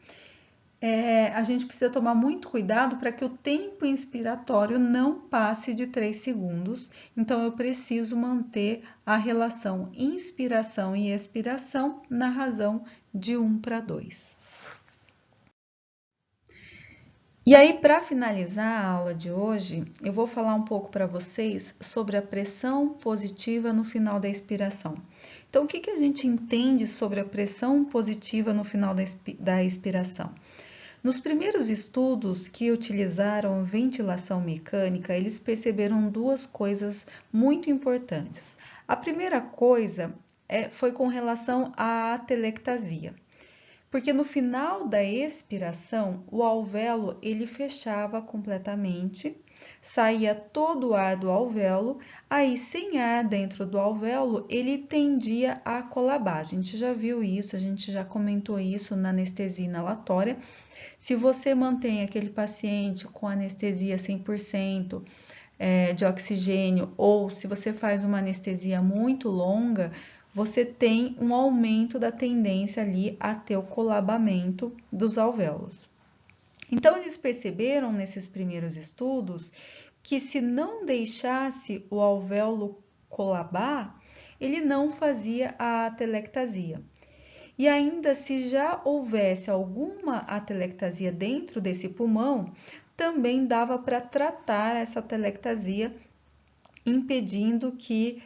A gente precisa tomar muito cuidado para que o tempo inspiratório não passe de 3 segundos. Então, eu preciso manter a relação inspiração e expiração na razão de 1:2. E aí, para finalizar a aula de hoje, eu vou falar um pouco para vocês sobre a pressão positiva no final da expiração. Então, o que a gente entende sobre a pressão positiva no final da expiração? Nos primeiros estudos que utilizaram ventilação mecânica, eles perceberam duas coisas muito importantes. A primeira coisa foi com relação à atelectasia. Porque no final da expiração, o alvéolo ele fechava completamente, saía todo o ar do alvéolo, aí sem ar dentro do alvéolo, ele tendia a colabar. A gente já viu isso, a gente já comentou isso na anestesia inalatória. Se você mantém aquele paciente com anestesia 100%, de oxigênio, ou se você faz uma anestesia muito longa, você tem um aumento da tendência ali a ter o colabamento dos alvéolos. Então, eles perceberam nesses primeiros estudos que se não deixasse o alvéolo colabar, ele não fazia a atelectasia. E ainda se já houvesse alguma atelectasia dentro desse pulmão, também dava para tratar essa atelectasia, impedindo que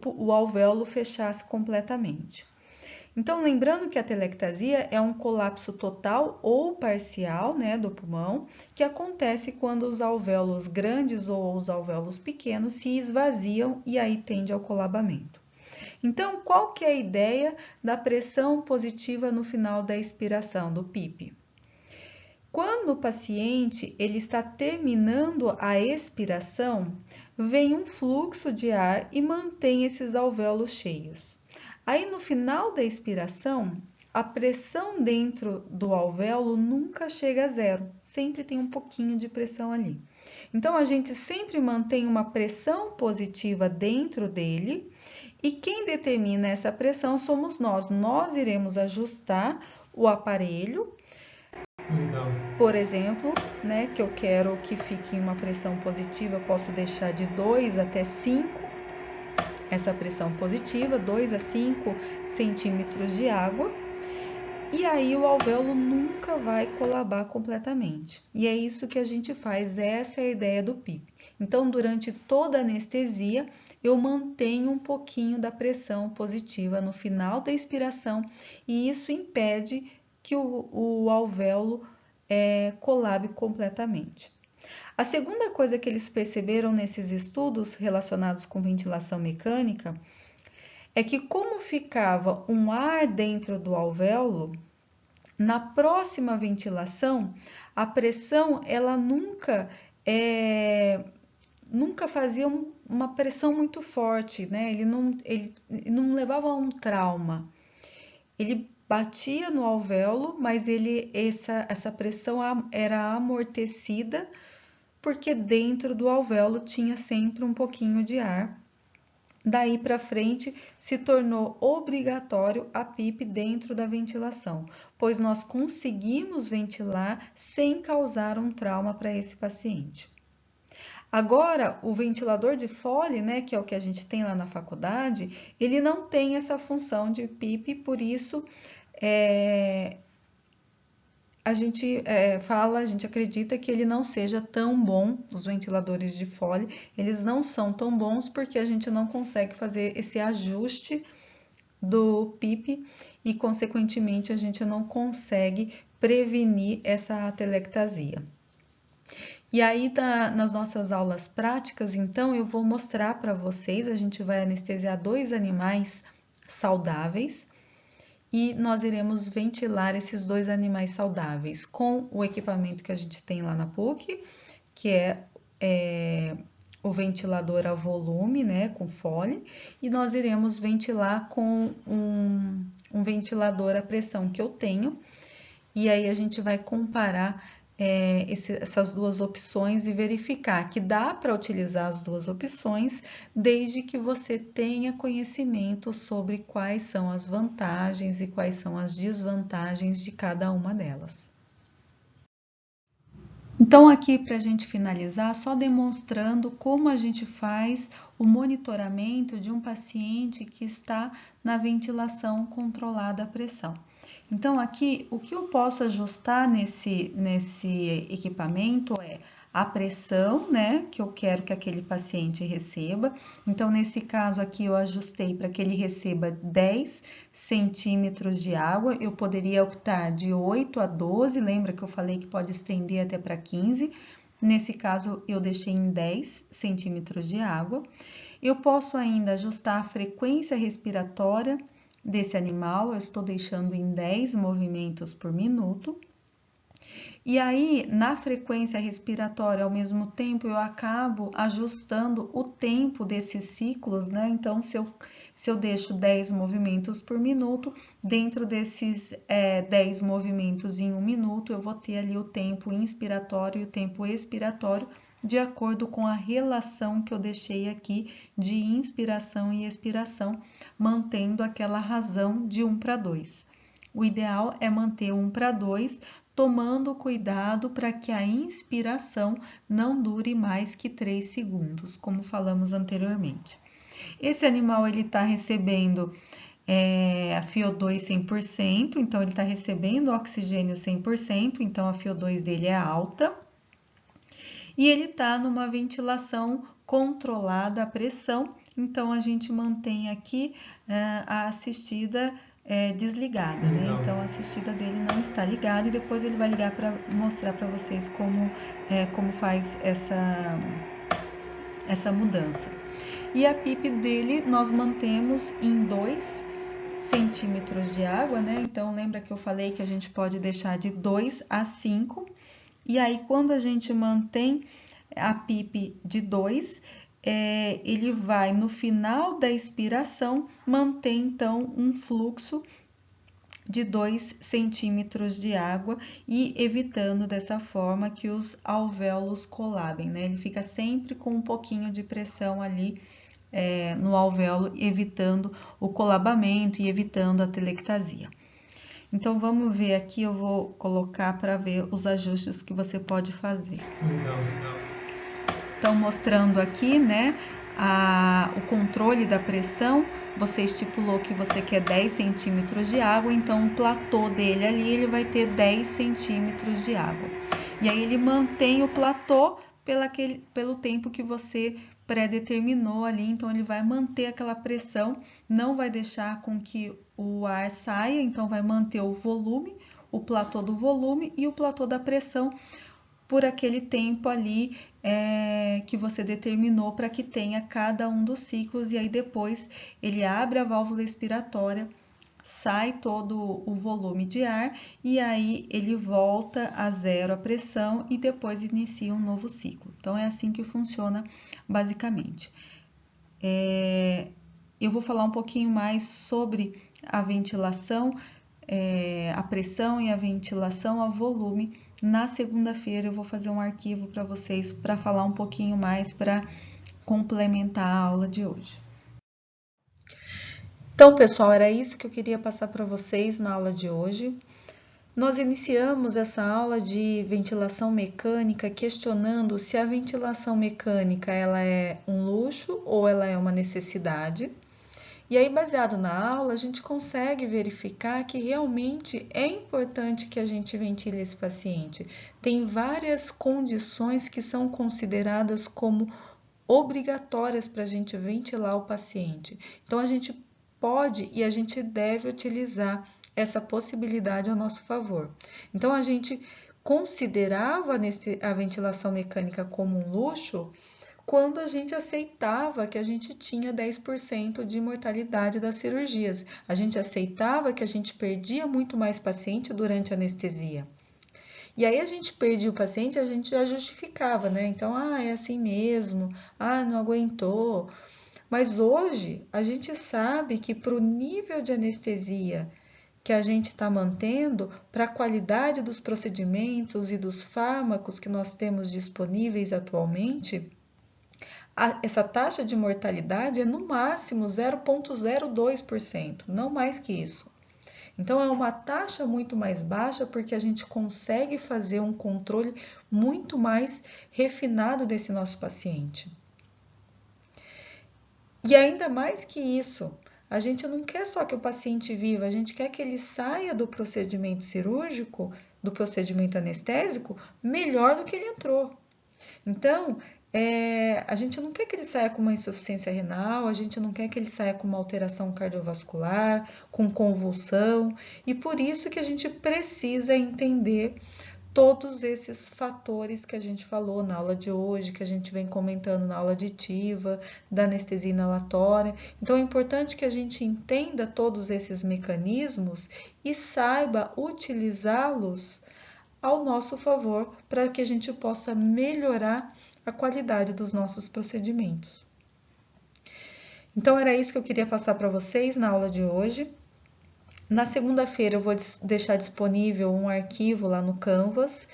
o alvéolo fechasse completamente. Então, lembrando que a atelectasia é um colapso total ou parcial, né, do pulmão, que acontece quando os alvéolos grandes ou os alvéolos pequenos se esvaziam e aí tende ao colabamento. Então, qual que é a ideia da pressão positiva no final da expiração, do PIP? Quando o paciente ele está terminando a expiração, vem um fluxo de ar e mantém esses alvéolos cheios. Aí, no final da expiração, a pressão dentro do alvéolo nunca chega a zero, sempre tem um pouquinho de pressão ali. Então, a gente sempre mantém uma pressão positiva dentro dele e quem determina essa pressão somos nós. Nós iremos ajustar o aparelho. Por exemplo, né, que eu quero que fique em uma pressão positiva, eu posso deixar de 2 até 5, essa pressão positiva, 2 a 5 centímetros de água, e aí o alvéolo nunca vai colabar completamente. E é isso que a gente faz, essa é a ideia do PIP. Então, durante toda a anestesia, eu mantenho um pouquinho da pressão positiva no final da expiração, e isso impede que o alvéolo colabe completamente. A segunda coisa que eles perceberam nesses estudos relacionados com ventilação mecânica é que como ficava um ar dentro do alvéolo, na próxima ventilação, a pressão ela nunca fazia uma pressão muito forte, né? Ele não levava a um trauma. Ele batia no alvéolo, mas essa pressão era amortecida porque dentro do alvéolo tinha sempre um pouquinho de ar. Daí para frente se tornou obrigatório a PIP dentro da ventilação, pois nós conseguimos ventilar sem causar um trauma para esse paciente. Agora, o ventilador de Foley, né, que é o que a gente tem lá na faculdade, ele não tem essa função de PIP, por isso a gente a gente acredita que ele não seja tão bom, os ventiladores de Foley, eles não são tão bons porque a gente não consegue fazer esse ajuste do PIP e, consequentemente, a gente não consegue prevenir essa atelectasia. E aí, nas nossas aulas práticas, então, eu vou mostrar para vocês, a gente vai anestesiar 2 animais saudáveis e nós iremos ventilar esses 2 animais saudáveis com o equipamento que a gente tem lá na PUC, que é o ventilador a volume, né, com Foley, e nós iremos ventilar com um ventilador a pressão que eu tenho, e aí a gente vai comparar essas duas opções e verificar que dá para utilizar as duas opções, desde que você tenha conhecimento sobre quais são as vantagens e quais são as desvantagens de cada uma delas. Então, aqui para a gente finalizar, só demonstrando como a gente faz o monitoramento de um paciente que está na ventilação controlada à pressão. Então, aqui, o que eu posso ajustar nesse equipamento é a pressão, né, que eu quero que aquele paciente receba. Então, nesse caso aqui, eu ajustei para que ele receba 10 centímetros de água. Eu poderia optar de 8 a 12, lembra que eu falei que pode estender até para 15. Nesse caso, eu deixei em 10 centímetros de água. Eu posso ainda ajustar a frequência respiratória desse animal, eu estou deixando em 10 movimentos por minuto. E aí, na frequência respiratória, ao mesmo tempo, eu acabo ajustando o tempo desses ciclos, né? Então, se eu deixo 10 movimentos por minuto, dentro desses 10 movimentos em 1 minuto, eu vou ter ali o tempo inspiratório e o tempo expiratório, de acordo com a relação que eu deixei aqui de inspiração e expiração, mantendo aquela razão de 1 para 2. O ideal é manter 1 para 2, tomando cuidado para que a inspiração não dure mais que 3 segundos, como falamos anteriormente. Esse animal ele está recebendo a FiO2 100%, então ele está recebendo oxigênio 100%, então a FiO2 dele é alta. E ele está numa ventilação controlada a pressão, então a gente mantém aqui a assistida desligada, né? Então a assistida dele não está ligada e depois ele vai ligar para mostrar para vocês como faz essa mudança. E a PIP dele nós mantemos em 2 centímetros de água, né? Então lembra que eu falei que a gente pode deixar de 2 a 5. E aí, quando a gente mantém a PIP de 2, ele vai, no final da expiração, manter, então, um fluxo de 2 centímetros de água e evitando dessa forma que os alvéolos colabem, né? Ele fica sempre com um pouquinho de pressão ali no alvéolo, evitando o colabamento e evitando a telectasia. Então, vamos ver aqui, eu vou colocar para ver os ajustes que você pode fazer. Legal. Então, mostrando aqui, né, o controle da pressão, você estipulou que você quer 10 centímetros de água, então o platô dele ali, ele vai ter 10 centímetros de água. E aí, ele mantém o platô pelo tempo que você pré-determinou ali, então ele vai manter aquela pressão, não vai deixar com que o ar saia, então vai manter o volume, o platô do volume e o platô da pressão por aquele tempo ali que você determinou para que tenha cada um dos ciclos, e aí depois ele abre a válvula expiratória, sai todo o volume de ar e aí ele volta a zero a pressão e depois inicia um novo ciclo. Então, é assim que funciona basicamente. Eu vou falar um pouquinho mais sobre a ventilação, a pressão e a ventilação a volume. Na segunda-feira eu vou fazer um arquivo para vocês para falar um pouquinho mais para complementar a aula de hoje. Então, pessoal, era isso que eu queria passar para vocês na aula de hoje. Nós iniciamos essa aula de ventilação mecânica questionando se a ventilação mecânica ela é um luxo ou ela é uma necessidade. E aí, baseado na aula, a gente consegue verificar que realmente é importante que a gente ventile esse paciente. Tem várias condições que são consideradas como obrigatórias para a gente ventilar o paciente. Então, a gente pode e a gente deve utilizar essa possibilidade a nosso favor. Então, a gente considerava a ventilação mecânica como um luxo quando a gente aceitava que a gente tinha 10% de mortalidade das cirurgias. A gente aceitava que a gente perdia muito mais paciente durante a anestesia. E aí a gente perdia o paciente, a gente já justificava, né? Então, é assim mesmo, não aguentou. Mas hoje a gente sabe que para o nível de anestesia que a gente está mantendo, para a qualidade dos procedimentos e dos fármacos que nós temos disponíveis atualmente, essa taxa de mortalidade é no máximo 0,02%, não mais que isso. Então, é uma taxa muito mais baixa porque a gente consegue fazer um controle muito mais refinado desse nosso paciente. E ainda mais que isso, A gente não quer só que o paciente viva, a gente quer que ele saia do procedimento cirúrgico, do procedimento anestésico, melhor do que ele entrou. Então, a gente não quer que ele saia com uma insuficiência renal, a gente não quer que ele saia com uma alteração cardiovascular, com convulsão, e por isso que a gente precisa entender todos esses fatores que a gente falou na aula de hoje, que a gente vem comentando na aula aditiva, da anestesia inalatória. Então, é importante que a gente entenda todos esses mecanismos e saiba utilizá-los ao nosso favor para que a gente possa melhorar a qualidade dos nossos procedimentos. Então, era isso que eu queria passar para vocês na aula de hoje. Na segunda-feira eu vou deixar disponível um arquivo lá no Canvas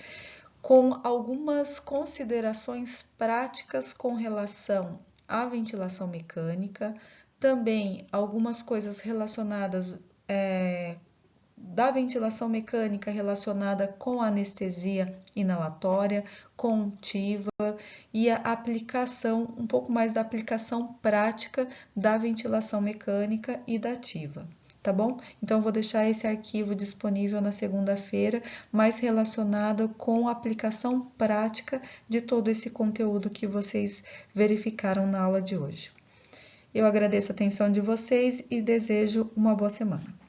com algumas considerações práticas com relação à ventilação mecânica, também algumas coisas relacionadas da ventilação mecânica relacionada com a anestesia inalatória, contiva e a aplicação, um pouco mais da aplicação prática da ventilação mecânica e da ativa. Tá bom? Então, eu vou deixar esse arquivo disponível na segunda-feira, mais relacionado com a aplicação prática de todo esse conteúdo que vocês verificaram na aula de hoje. Eu agradeço a atenção de vocês e desejo uma boa semana.